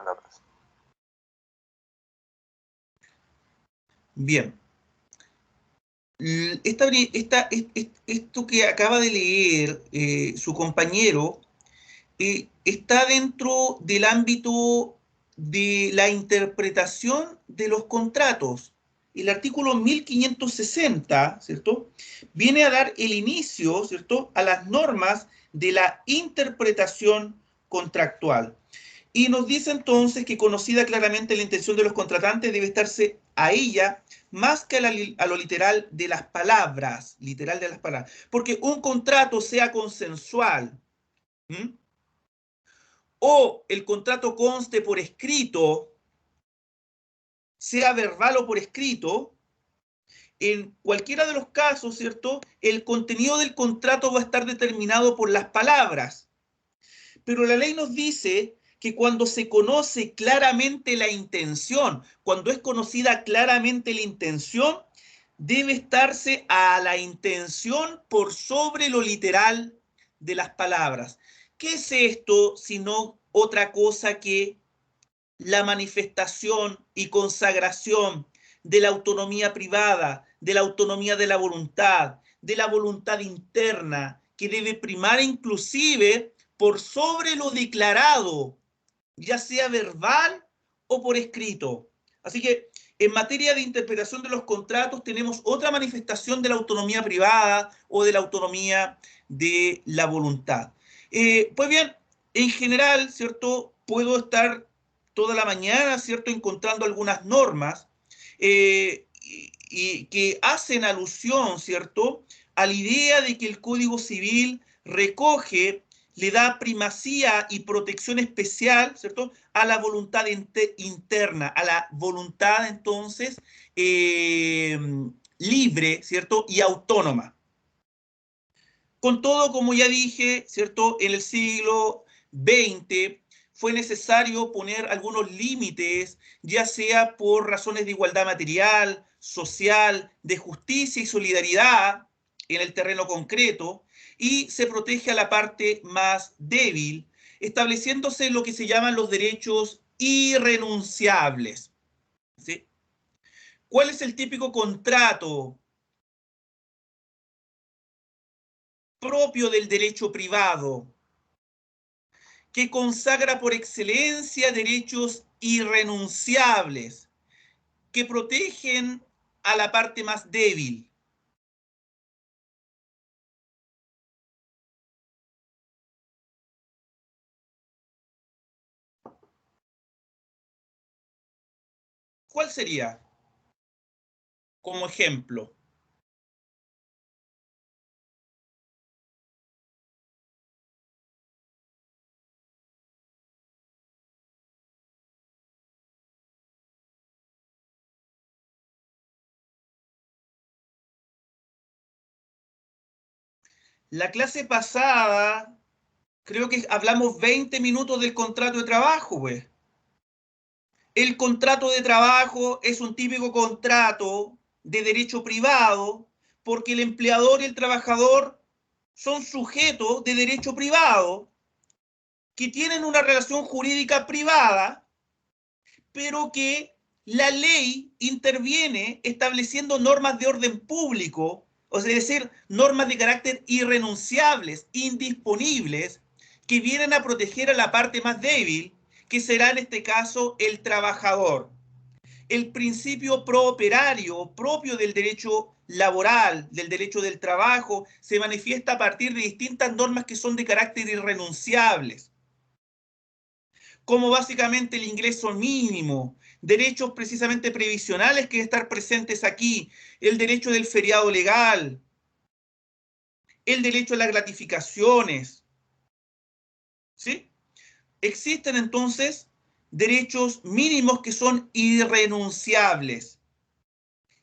Bien. Esto que acaba de leer su compañero está dentro del ámbito de la interpretación de los contratos. El artículo 1560, ¿cierto?, viene a dar el inicio, ¿cierto?, a las normas de la interpretación contractual. Y nos dice entonces que conocida claramente la intención de los contratantes debe estarse a ella más que a lo literal de las palabras, porque un contrato sea consensual, ¿m?, o el contrato conste por escrito, sea verbal o por escrito, en cualquiera de los casos, ¿cierto?, el contenido del contrato va a estar determinado por las palabras. Pero la ley nos dice que cuando se conoce claramente la intención, cuando es conocida claramente la intención, debe estarse a la intención por sobre lo literal de las palabras. ¿Qué es esto sino otra cosa que la manifestación y consagración de la autonomía privada, de la autonomía de la voluntad interna, que debe primar inclusive por sobre lo declarado, ya sea verbal o por escrito? Así que en materia de interpretación de los contratos tenemos otra manifestación de la autonomía privada o de la autonomía de la voluntad. Pues bien, en general, ¿cierto?, puedo estar toda la mañana, ¿cierto?, encontrando algunas normas y que hacen alusión, ¿cierto?, a la idea de que el Código Civil recoge, le da primacía y protección especial, ¿cierto?, a la voluntad interna, a la voluntad entonces libre, ¿cierto?, y autónoma. Con todo, como ya dije, ¿cierto?, en el siglo XX fue necesario poner algunos límites, ya sea por razones de igualdad material, social, de justicia y solidaridad en el terreno concreto, y se protege a la parte más débil, estableciéndose lo que se llaman los derechos irrenunciables, ¿sí? ¿Cuál es el típico contrato propio del derecho privado, que consagra por excelencia derechos irrenunciables que protegen a la parte más débil? ¿Cuál sería? Como ejemplo. La clase pasada, creo que hablamos 20 minutos del contrato de trabajo, pues. El contrato de trabajo es un típico contrato de derecho privado porque el empleador y el trabajador son sujetos de derecho privado que tienen una relación jurídica privada, pero que la ley interviene estableciendo normas de orden público, o sea, es decir, normas de carácter irrenunciables, indisponibles, que vienen a proteger a la parte más débil, que será en este caso el trabajador. el principio prooperario propio del derecho laboral, del derecho del trabajo, se manifiesta a partir de distintas normas que son de carácter irrenunciables, como básicamente el ingreso mínimo, derechos precisamente previsionales que deben estar presentes aquí, el derecho del feriado legal, el derecho a las gratificaciones, ¿sí? Existen entonces derechos mínimos que son irrenunciables.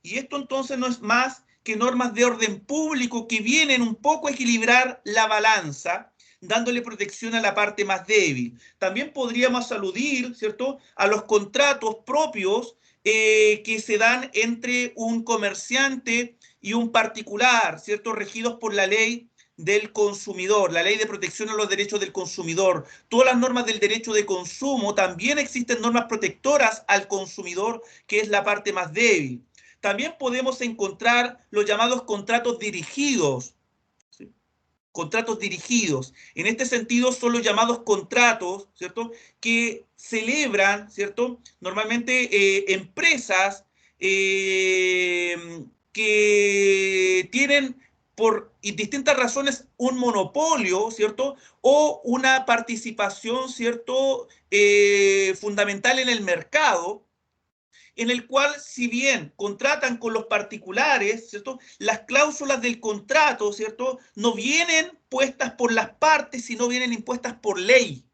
Y esto entonces no es más que normas de orden público que vienen un poco a equilibrar la balanza, dándole protección a la parte más débil. También podríamos aludir, ¿cierto?, a los contratos propios que se dan entre un comerciante y un particular, ¿cierto?, regidos por la ley del consumidor, la ley de protección a los derechos del consumidor. Todas las normas del derecho de consumo, también existen normas protectoras al consumidor, que es la parte más débil. También podemos encontrar los llamados contratos dirigidos, ¿sí? Contratos dirigidos. En este sentido son los llamados contratos, ¿cierto?, que celebran, ¿cierto?, normalmente empresas que tienen por distintas razones un monopolio, ¿cierto?, o una participación, ¿cierto?, fundamental en el mercado, en el cual, si bien contratan con los particulares, ¿cierto?, las cláusulas del contrato, ¿cierto?, no vienen puestas por las partes, sino vienen impuestas por ley.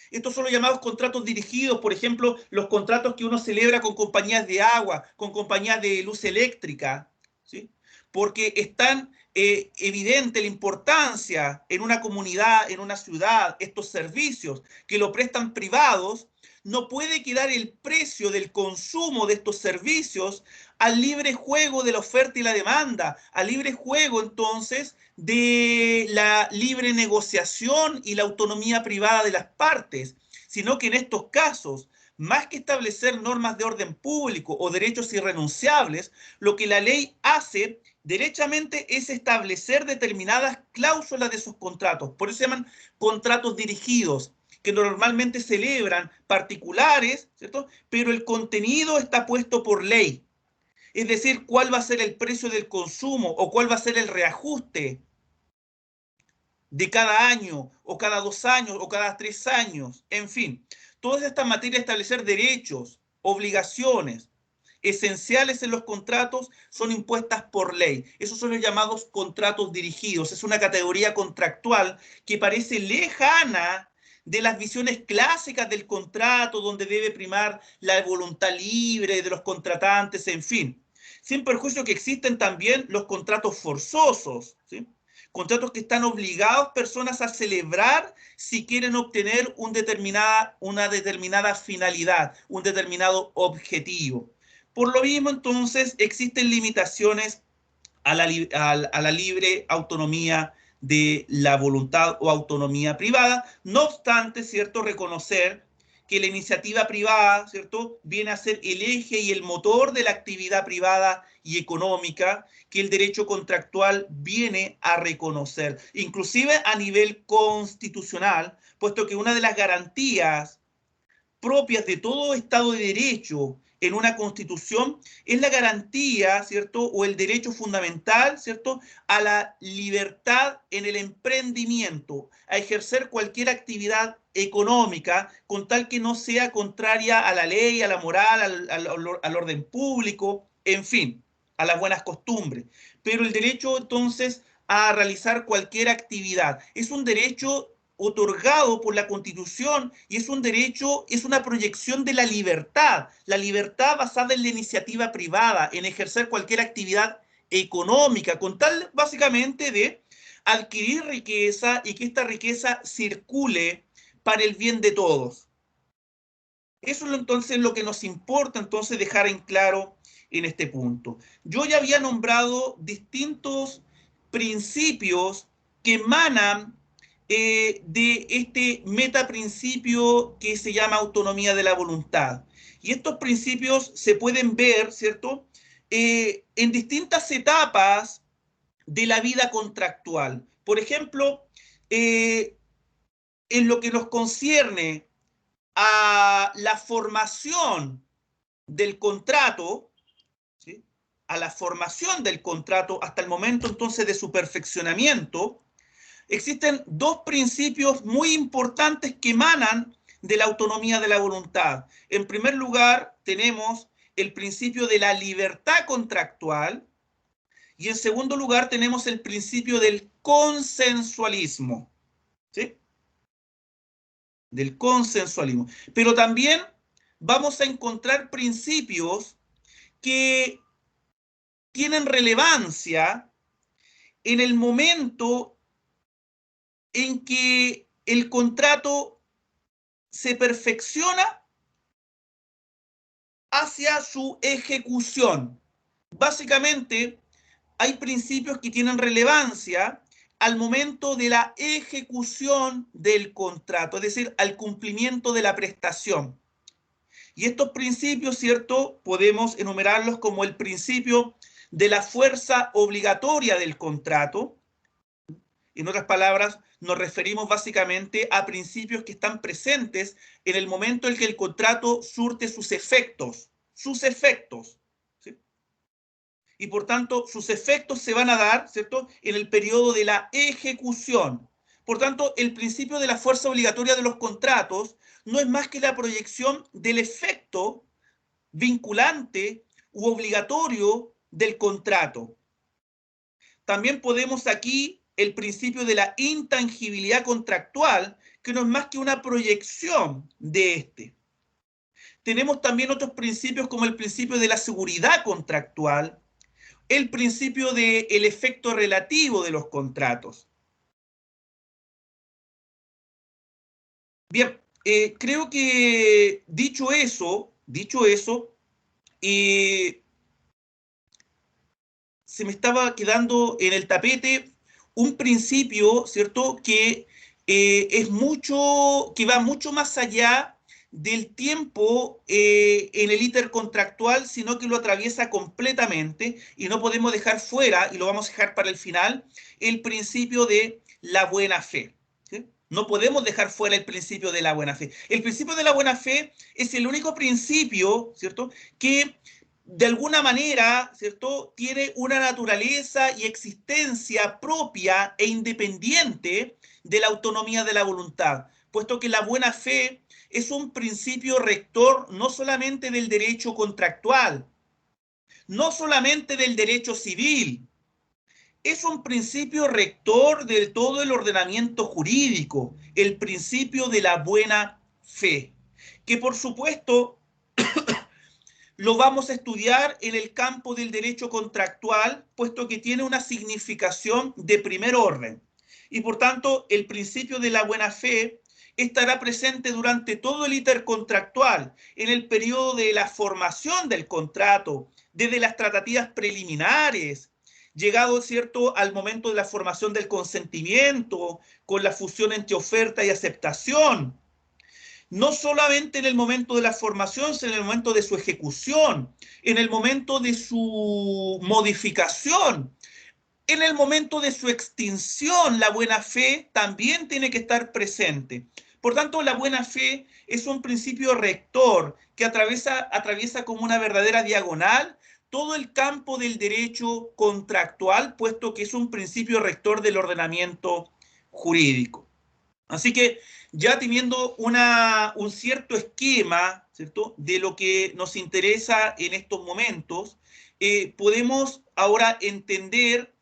Estos son los llamados contratos dirigidos, por ejemplo, los contratos que uno celebra con compañías de agua, con compañías de luz eléctrica, ¿sí? Porque es tan evidente la importancia en una comunidad, en una ciudad, estos servicios que lo prestan privados, no puede quedar el precio del consumo de estos servicios al libre juego de la oferta y la demanda, al libre juego entonces de la libre negociación y la autonomía privada de las partes, sino que en estos casos, más que establecer normas de orden público o derechos irrenunciables, lo que la ley hace derechamente es establecer determinadas cláusulas de sus contratos. Por eso se llaman contratos dirigidos, que normalmente celebran particulares, ¿cierto?, pero el contenido está puesto por ley. Es decir, cuál va a ser el precio del consumo o cuál va a ser el reajuste de cada año o cada 2 años o cada 3 años. En fin, todas estas materias, establecer derechos, obligaciones esenciales en los contratos son impuestas por ley. Esos son los llamados contratos dirigidos. Es una categoría contractual que parece lejana de las visiones clásicas del contrato, donde debe primar la voluntad libre de los contratantes, en fin. Sin perjuicio que existen también los contratos forzosos, ¿sí?, contratos que están obligados personas a celebrar si quieren obtener una determinada finalidad, un determinado objetivo. Por lo mismo, entonces, existen limitaciones a la libre autonomía de la voluntad o autonomía privada. No obstante, ¿cierto?, reconocer que la iniciativa privada, ¿cierto?, viene a ser el eje y el motor de la actividad privada y económica que el derecho contractual viene a reconocer, inclusive a nivel constitucional, puesto que una de las garantías propias de todo Estado de Derecho en una constitución es la garantía, ¿cierto?, o el derecho fundamental, ¿cierto?, a la libertad en el emprendimiento, a ejercer cualquier actividad económica con tal que no sea contraria a la ley, a la moral, al orden público, en fin, a las buenas costumbres. Pero el derecho entonces a realizar cualquier actividad es un derecho otorgado por la Constitución y es un derecho, es una proyección de la libertad basada en la iniciativa privada, en ejercer cualquier actividad económica, con tal básicamente de adquirir riqueza y que esta riqueza circule para el bien de todos. Eso es entonces lo que nos importa entonces dejar en claro en este punto. Yo ya había nombrado distintos principios que emanan de este metaprincipio que se llama autonomía de la voluntad. Y estos principios se pueden ver, ¿cierto?, en distintas etapas de la vida contractual. Por ejemplo, en lo que nos concierne a la formación del contrato, ¿sí?, a la formación del contrato hasta el momento entonces de su perfeccionamiento, existen dos principios muy importantes que emanan de la autonomía de la voluntad. En primer lugar, tenemos el principio de la libertad contractual y en segundo lugar tenemos el principio del consensualismo, ¿sí? Del consensualismo. Pero también vamos a encontrar principios que tienen relevancia en el momento en que el contrato se perfecciona hacia su ejecución. Básicamente, hay principios que tienen relevancia al momento de la ejecución del contrato, es decir, al cumplimiento de la prestación. Y estos principios, ¿cierto?, podemos enumerarlos como el principio de la fuerza obligatoria del contrato. En otras palabras, nos referimos básicamente a principios que están presentes en el momento en que el contrato surte sus efectos, ¿sí? Y por tanto, sus efectos se van a dar, ¿cierto?, en el periodo de la ejecución. Por tanto, el principio de la fuerza obligatoria de los contratos no es más que la proyección del efecto vinculante u obligatorio del contrato. También podemos aquí el principio de la intangibilidad contractual, que no es más que una proyección de este. Tenemos también otros principios como el principio de la seguridad contractual, el principio del efecto relativo de los contratos. Bien, creo que dicho eso, se me estaba quedando en el tapete un principio, ¿cierto?, que que va mucho más allá del tiempo en el íter contractual, sino que lo atraviesa completamente y no podemos dejar fuera, y lo vamos a dejar para el final, el principio de la buena fe, ¿sí? No podemos dejar fuera el principio de la buena fe. El principio de la buena fe es el único principio, ¿cierto?, que de alguna manera, ¿cierto?, tiene una naturaleza y existencia propia e independiente de la autonomía de la voluntad, puesto que la buena fe es un principio rector no solamente del derecho contractual, no solamente del derecho civil, es un principio rector de todo el ordenamiento jurídico, el principio de la buena fe, que por supuesto lo vamos a estudiar en el campo del derecho contractual, puesto que tiene una significación de primer orden. Y por tanto, el principio de la buena fe estará presente durante todo el íter contractual, en el periodo de la formación del contrato, desde las tratativas preliminares, llegado, ¿cierto?, al momento de la formación del consentimiento, con la fusión entre oferta y aceptación, no solamente en el momento de la formación, sino en el momento de su ejecución, en el momento de su modificación, en el momento de su extinción. La buena fe también tiene que estar presente. Por tanto, la buena fe es un principio rector que atraviesa como una verdadera diagonal todo el campo del derecho contractual, puesto que es un principio rector del ordenamiento jurídico. Así que ya teniendo un cierto esquema, ¿cierto?, de lo que nos interesa en estos momentos, podemos ahora entender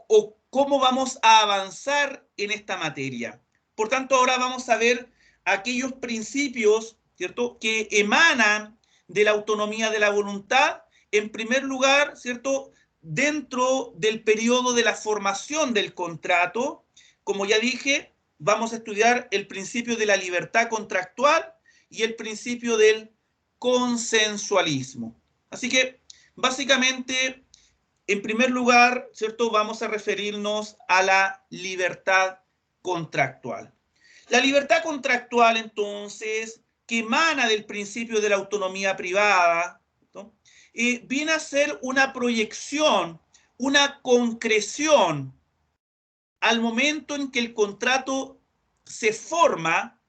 o cómo vamos a avanzar en esta materia. Por tanto, ahora vamos a ver aquellos principios, ¿cierto?, que emanan de la autonomía de la voluntad, en primer lugar, ¿cierto?, dentro del periodo de la formación del contrato. Como ya dije, vamos a estudiar el principio de la libertad contractual y el principio del consensualismo. Así que, básicamente, en primer lugar, ¿cierto?, vamos a referirnos a la libertad contractual. La libertad contractual, entonces, que emana del principio de la autonomía privada, ¿no?, viene a ser una proyección, una concreción al momento en que el contrato se forma,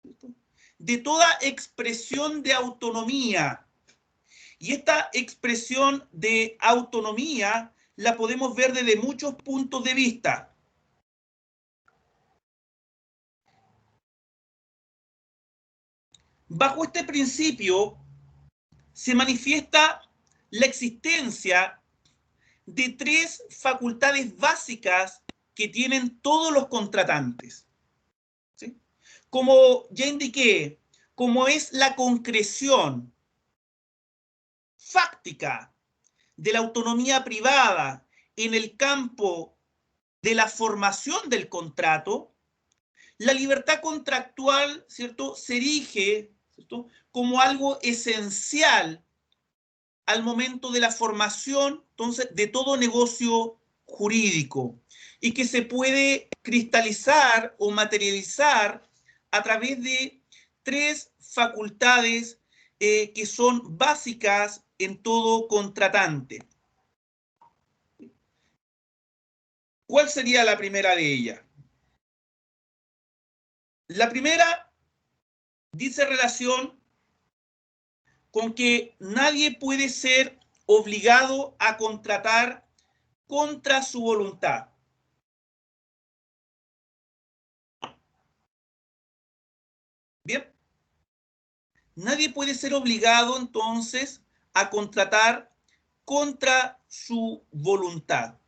¿cierto?, de toda expresión de autonomía. Y esta expresión de autonomía la podemos ver desde muchos puntos de vista. Bajo este principio se manifiesta la existencia de tres facultades básicas que tienen todos los contratantes. ¿Sí? Como ya indiqué, como es la concreción fáctica de la autonomía privada en el campo de la formación del contrato, la libertad contractual, ¿cierto?, se erige, ¿cierto?, como algo esencial al momento de la formación, entonces, de todo negocio jurídico y que se puede cristalizar o materializar a través de tres facultades que son básicas en todo contratante. ¿Cuál sería la primera de ellas? La primera dice relación con que nadie puede ser obligado a contratar contra su voluntad. Bien, nadie puede ser obligado entonces a contratar contra su voluntad.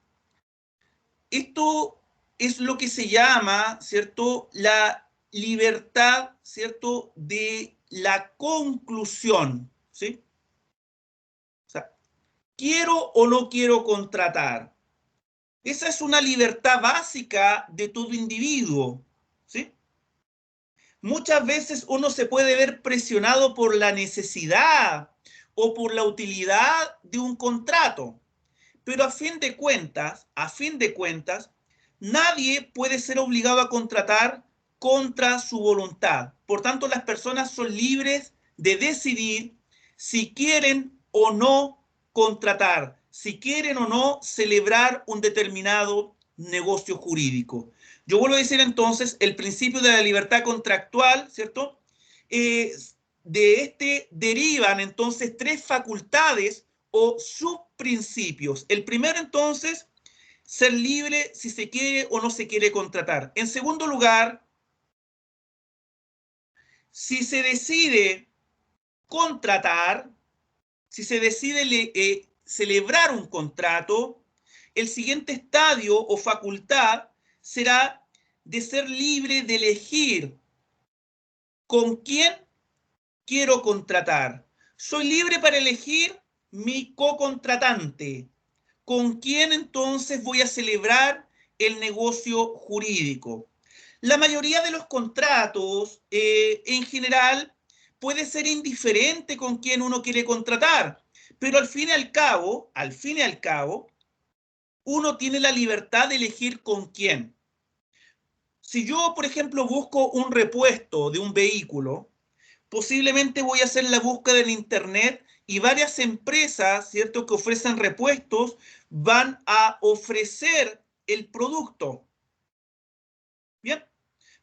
Esto es lo que se llama, ¿cierto?, la libertad, ¿cierto?, de la conclusión, ¿sí? O sea, ¿quiero o no quiero contratar? Esa es una libertad básica de todo individuo, ¿sí? Muchas veces uno se puede ver presionado por la necesidad o por la utilidad de un contrato, pero a fin de cuentas, nadie puede ser obligado a contratar contra su voluntad. Por tanto, las personas son libres de decidir si quieren o no contratar, si quieren o no celebrar un determinado negocio jurídico. Yo vuelvo a decir entonces, el principio de la libertad contractual, ¿cierto? De este derivan entonces tres facultades o subprincipios. El primero entonces, ser libre si se quiere o no se quiere contratar. En segundo lugar, si se decide contratar, si se decide celebrar un contrato, el siguiente estadio o facultad será de ser libre de elegir con quién quiero contratar. Soy libre para elegir mi co-contratante. ¿Con quién entonces voy a celebrar el negocio jurídico? La mayoría de los contratos, en general, puede ser indiferente con quién uno quiere contratar, pero al fin y al cabo, uno tiene la libertad de elegir con quién. Si yo, por ejemplo, busco un repuesto de un vehículo, posiblemente voy a hacer la búsqueda en internet y varias empresas, ¿cierto?, que ofrecen repuestos van a ofrecer el producto. Bien,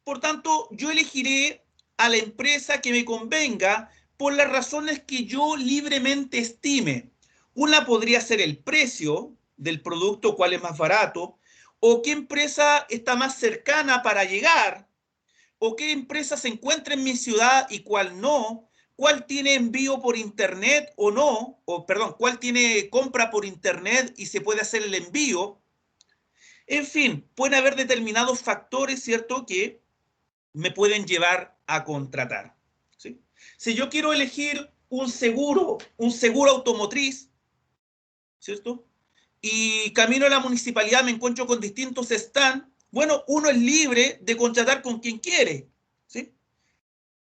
por tanto, yo elegiré a la empresa que me convenga por las razones que yo libremente estime. Una podría ser el precio del producto, cuál es más barato, o qué empresa está más cercana para llegar, o qué empresa se encuentra en mi ciudad y cuál no, cuál tiene envío por internet o no, o perdón, cuál tiene compra por internet y se puede hacer el envío. En fin, pueden haber determinados factores, ¿cierto?, que me pueden llevar a contratar, ¿sí? Si yo quiero elegir un seguro automotriz, ¿cierto?, y camino a la municipalidad, me encuentro con distintos stands, bueno, uno es libre de contratar con quien quiere, ¿sí?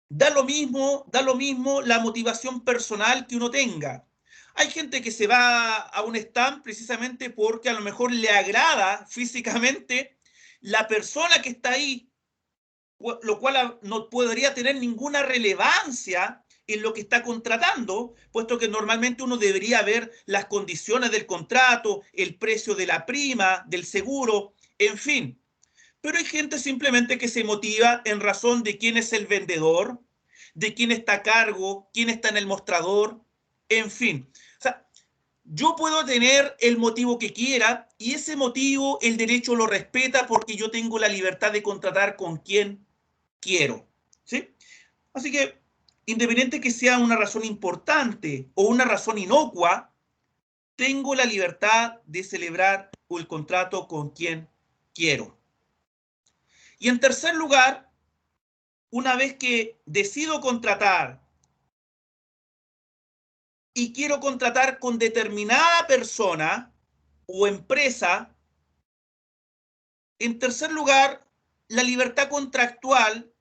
Da lo mismo la motivación personal que uno tenga. Hay gente que se va a un stand precisamente porque a lo mejor le agrada físicamente la persona que está ahí, lo cual no podría tener ninguna relevancia en lo que está contratando, puesto que normalmente uno debería ver las condiciones del contrato, el precio de la prima, del seguro, en fin. Pero hay gente simplemente que se motiva en razón de quién es el vendedor, de quién está a cargo, quién está en el mostrador, en fin. O sea, yo puedo tener el motivo que quiera y ese motivo el derecho lo respeta porque yo tengo la libertad de contratar con quien quiero, ¿sí? Así que, independiente que sea una razón importante o una razón inocua, tengo la libertad de celebrar el contrato con quien quiero. Y en tercer lugar, una vez que decido contratar y quiero contratar con determinada persona o empresa, en tercer lugar, la libertad contractual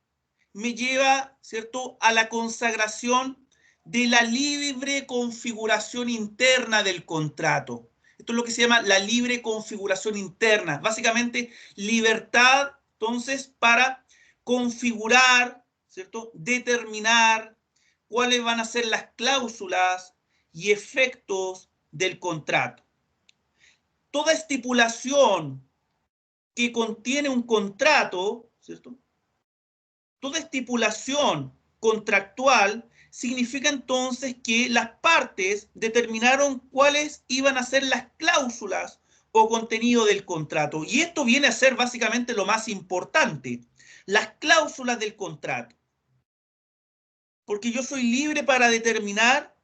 me lleva, ¿cierto?, a la consagración de la libre configuración interna del contrato. Esto es lo que se llama la libre configuración interna. Básicamente, libertad, entonces, para configurar, ¿cierto?, determinar cuáles van a ser las cláusulas y efectos del contrato. Toda estipulación que contiene un contrato, ¿cierto?, toda estipulación contractual significa entonces que las partes determinaron cuáles iban a ser las cláusulas o contenido del contrato. Y esto viene a ser básicamente lo más importante, las cláusulas del contrato. Porque yo soy libre para determinar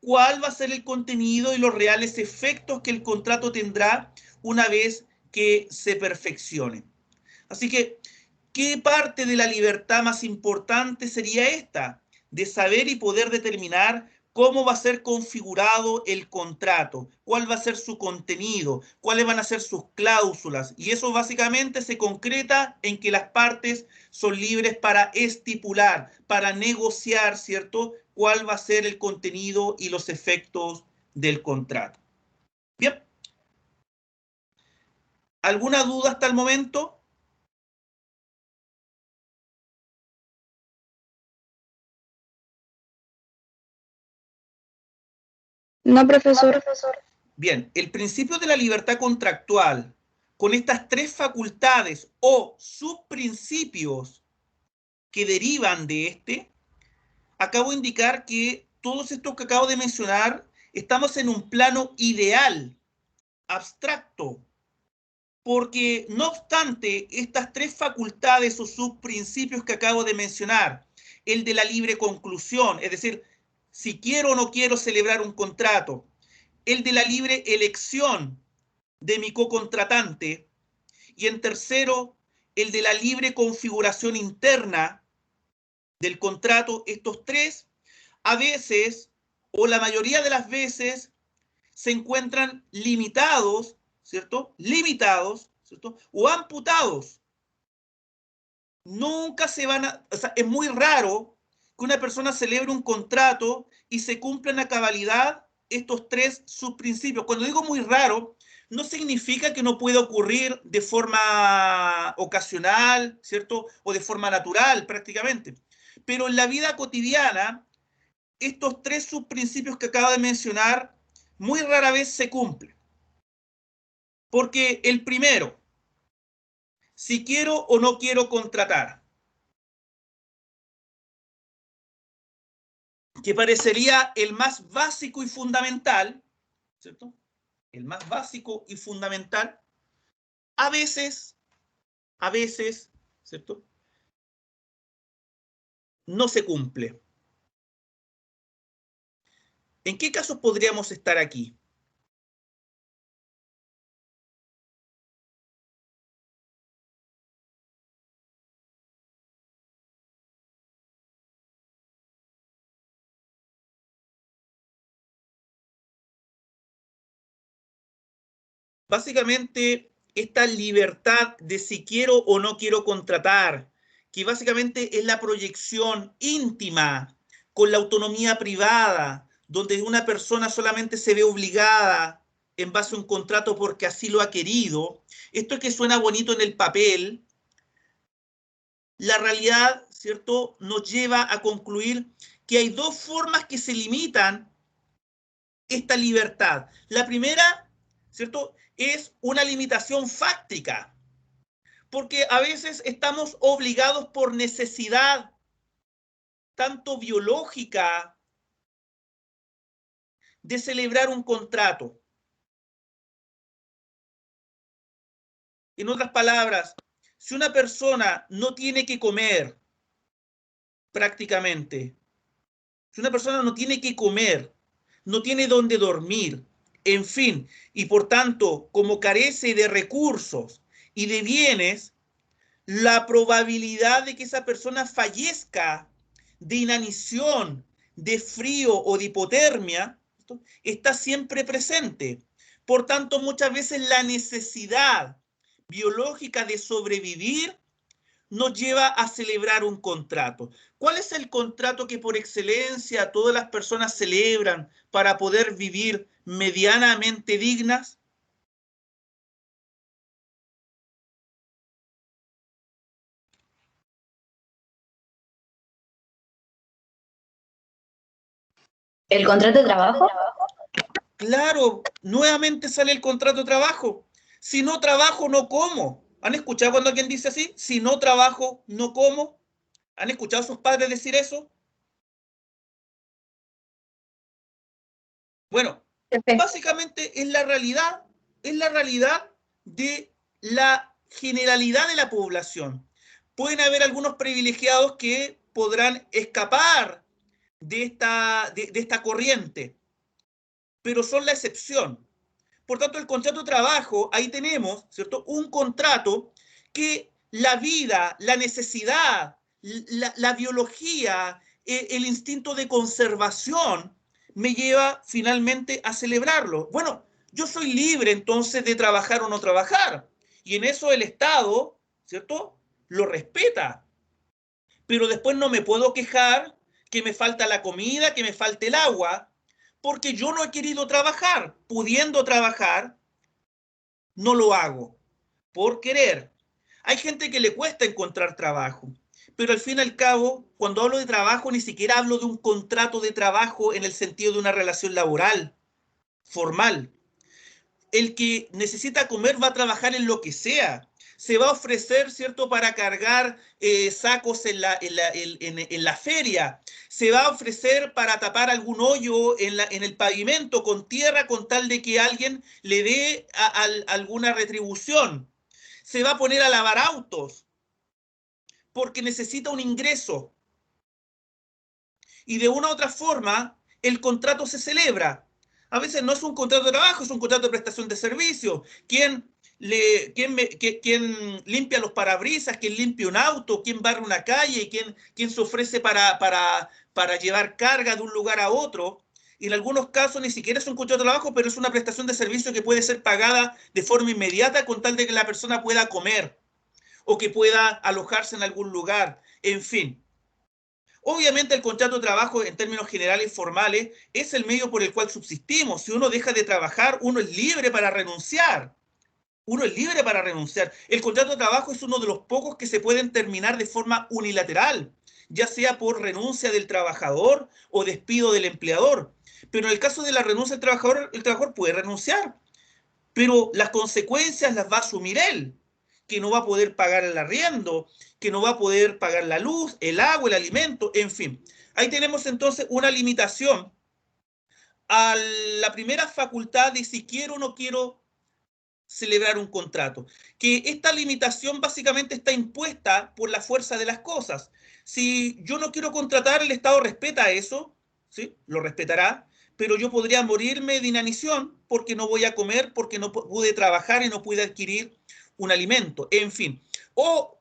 cuál va a ser el contenido y los reales efectos que el contrato tendrá una vez que se perfeccione. Así que, ¿qué parte de la libertad más importante sería esta? De saber y poder determinar cómo va a ser configurado el contrato, cuál va a ser su contenido, cuáles van a ser sus cláusulas. Y eso básicamente se concreta en que las partes son libres para estipular, para negociar, ¿cierto?, cuál va a ser el contenido y los efectos del contrato. Bien. ¿Alguna duda hasta el momento? No, profesor. Bien, el principio de la libertad contractual, con estas tres facultades o subprincipios que derivan de este, acabo de indicar que todos estos que acabo de mencionar, estamos en un plano ideal, abstracto, porque no obstante estas tres facultades o subprincipios que acabo de mencionar, el de la libre conclusión, es decir, si quiero o no quiero celebrar un contrato, el de la libre elección de mi cocontratante y en tercero, el de la libre configuración interna del contrato. Estos tres, a veces, o la mayoría de las veces, se encuentran limitados, ¿cierto? Limitados, ¿cierto? O amputados. Nunca se van a... O sea, es muy raro que una persona celebre un contrato y se cumplan a cabalidad estos tres subprincipios. Cuando digo muy raro, no significa que no pueda ocurrir de forma ocasional, ¿cierto? O de forma natural, prácticamente. Pero en la vida cotidiana, estos tres subprincipios que acabo de mencionar muy rara vez se cumplen. Porque el primero, si quiero o no quiero contratar, que parecería el más básico y fundamental, ¿cierto? El más básico y fundamental, a veces, ¿cierto?, no se cumple. ¿En qué casos podríamos estar aquí? Básicamente, esta libertad de si quiero o no quiero contratar, que básicamente es la proyección íntima con la autonomía privada, donde una persona solamente se ve obligada en base a un contrato porque así lo ha querido. Esto es que suena bonito en el papel. La realidad, ¿cierto?, nos lleva a concluir que hay dos formas que se limitan esta libertad. La primera, ¿cierto?, es una limitación fáctica, porque a veces estamos obligados por necesidad tanto biológica de celebrar un contrato. En otras palabras, si una persona no tiene que comer prácticamente, si una persona no tiene que comer, no tiene dónde dormir, en fin, y por tanto, como carece de recursos y de bienes, la probabilidad de que esa persona fallezca de inanición, de frío o de hipotermia, está siempre presente. Por tanto, muchas veces la necesidad biológica de sobrevivir nos lleva a celebrar un contrato. ¿Cuál es el contrato que por excelencia todas las personas celebran para poder vivir medianamente dignas? ¿El contrato de trabajo? Claro, nuevamente sale el contrato de trabajo. Si no trabajo, no como. ¿Han escuchado cuando alguien dice así? Si no trabajo, no como. ¿Han escuchado a sus padres decir eso? Bueno, básicamente es la realidad de la generalidad de la población. Pueden haber algunos privilegiados que podrán escapar de esta corriente, pero son la excepción. Por tanto, el contrato de trabajo, ahí tenemos, ¿cierto? Un contrato que la vida, la necesidad, la biología, el instinto de conservación me lleva finalmente a celebrarlo. Bueno, yo soy libre entonces de trabajar o no trabajar. Y en eso el Estado, ¿cierto? Lo respeta. Pero después no me puedo quejar que me falta la comida, que me falte el agua, porque yo no he querido trabajar. Pudiendo trabajar, no lo hago por querer. Hay gente que le cuesta encontrar trabajo, pero al fin y al cabo, cuando hablo de trabajo, ni siquiera hablo de un contrato de trabajo en el sentido de una relación laboral, formal. El que necesita comer va a trabajar en lo que sea. Se va a ofrecer, ¿cierto?, para cargar sacos en la feria. Se va a ofrecer para tapar algún hoyo en el pavimento con tierra con tal de que alguien le dé alguna retribución. Se va a poner a lavar autos porque necesita un ingreso. Y de una u otra forma, el contrato se celebra. A veces no es un contrato de trabajo, es un contrato de prestación de servicio. ¿Quién limpia los parabrisas? ¿Quién limpia un auto? ¿Quién barre una calle? ¿Quién se ofrece para llevar carga de un lugar a otro? Y en algunos casos ni siquiera es un contrato de trabajo, pero es una prestación de servicio que puede ser pagada de forma inmediata con tal de que la persona pueda comer o que pueda alojarse en algún lugar. En fin. Obviamente el contrato de trabajo en términos generales formales es el medio por el cual subsistimos. Si uno deja de trabajar, uno es libre para renunciar. Uno es libre para renunciar. El contrato de trabajo es uno de los pocos que se pueden terminar de forma unilateral, ya sea por renuncia del trabajador o despido del empleador. Pero en el caso de la renuncia del trabajador, el trabajador puede renunciar, pero las consecuencias las va a asumir él, que no va a poder pagar el arriendo, que no va a poder pagar la luz, el agua, el alimento, en fin. Ahí tenemos entonces una limitación a la primera facultad de si quiero o no quiero celebrar un contrato. Que esta limitación básicamente está impuesta por la fuerza de las cosas. Si yo no quiero contratar, el Estado respeta eso, ¿sí? Lo respetará, pero yo podría morirme de inanición porque no voy a comer, porque no pude trabajar y no pude adquirir un alimento, en fin. O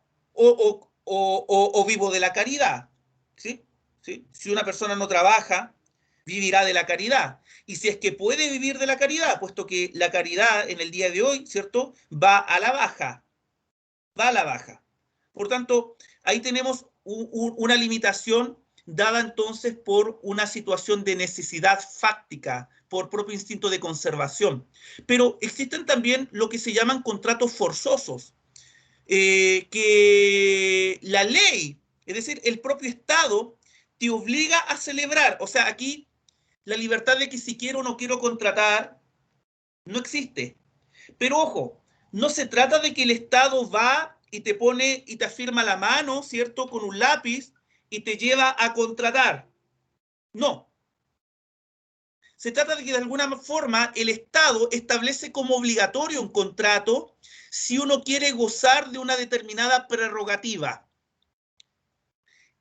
vivo de la caridad, ¿sí? ¿Sí? Si una persona no trabaja, vivirá de la caridad. Y si es que puede vivir de la caridad, puesto que la caridad en el día de hoy, ¿cierto?, va a la baja, va a la baja. Por tanto, ahí tenemos una limitación dada entonces por una situación de necesidad fáctica, por propio instinto de conservación. Pero existen también lo que se llaman contratos forzosos, que la ley, es decir, el propio Estado, te obliga a celebrar. O sea, aquí la libertad de que si quiero o no quiero contratar no existe. Pero ojo, no se trata de que el Estado va y te pone y te afirma la mano, ¿cierto?, con un lápiz y te lleva a contratar. No. Se trata de que de alguna forma el Estado establece como obligatorio un contrato si uno quiere gozar de una determinada prerrogativa.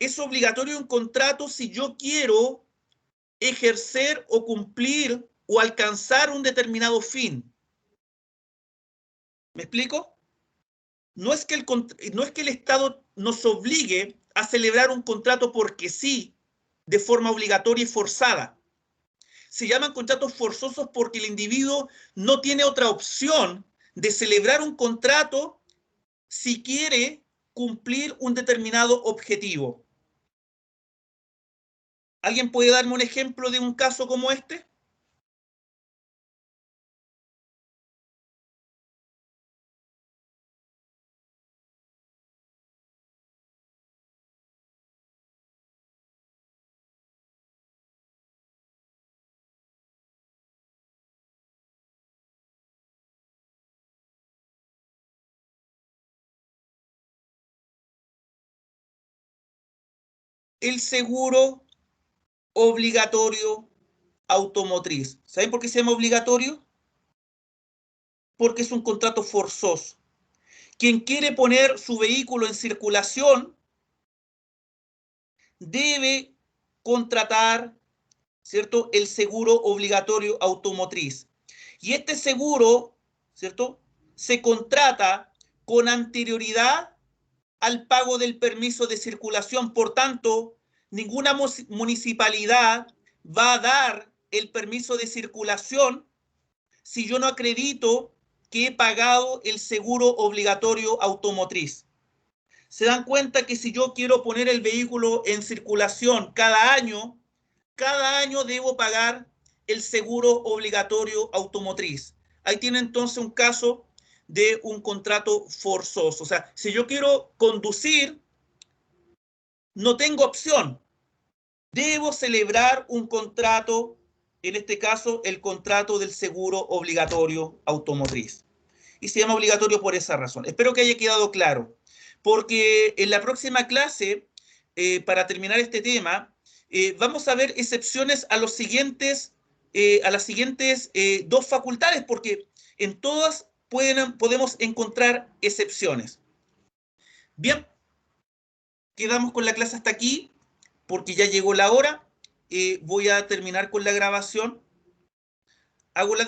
Es obligatorio un contrato si yo quiero ejercer o cumplir o alcanzar un determinado fin. ¿Me explico? No es que el Estado nos obligue a celebrar un contrato porque sí, de forma obligatoria y forzada. Se llaman contratos forzosos porque el individuo no tiene otra opción de celebrar un contrato si quiere cumplir un determinado objetivo. ¿Alguien puede darme un ejemplo de un caso como este? El seguro obligatorio automotriz. ¿Saben por qué se llama obligatorio? Porque es un contrato forzoso. Quien quiere poner su vehículo en circulación debe contratar, ¿cierto?, el seguro obligatorio automotriz. Y este seguro, ¿cierto?, se contrata con anterioridad al pago del permiso de circulación. Por tanto, ninguna municipalidad va a dar el permiso de circulación si yo no acredito que he pagado el seguro obligatorio automotriz. Se dan cuenta que si yo quiero poner el vehículo en circulación cada año debo pagar el seguro obligatorio automotriz. Ahí tiene entonces un caso de un contrato forzoso. O sea, si yo quiero conducir, no tengo opción. Debo celebrar un contrato, en este caso, el contrato del seguro obligatorio automotriz. Y se llama obligatorio por esa razón. Espero que haya quedado claro, porque en la próxima clase, para terminar este tema, vamos a ver excepciones a las siguientes dos facultades, porque en todas podemos encontrar excepciones. Bien, quedamos con la clase hasta aquí, porque ya llegó la hora. Voy a terminar con la grabación. Hago la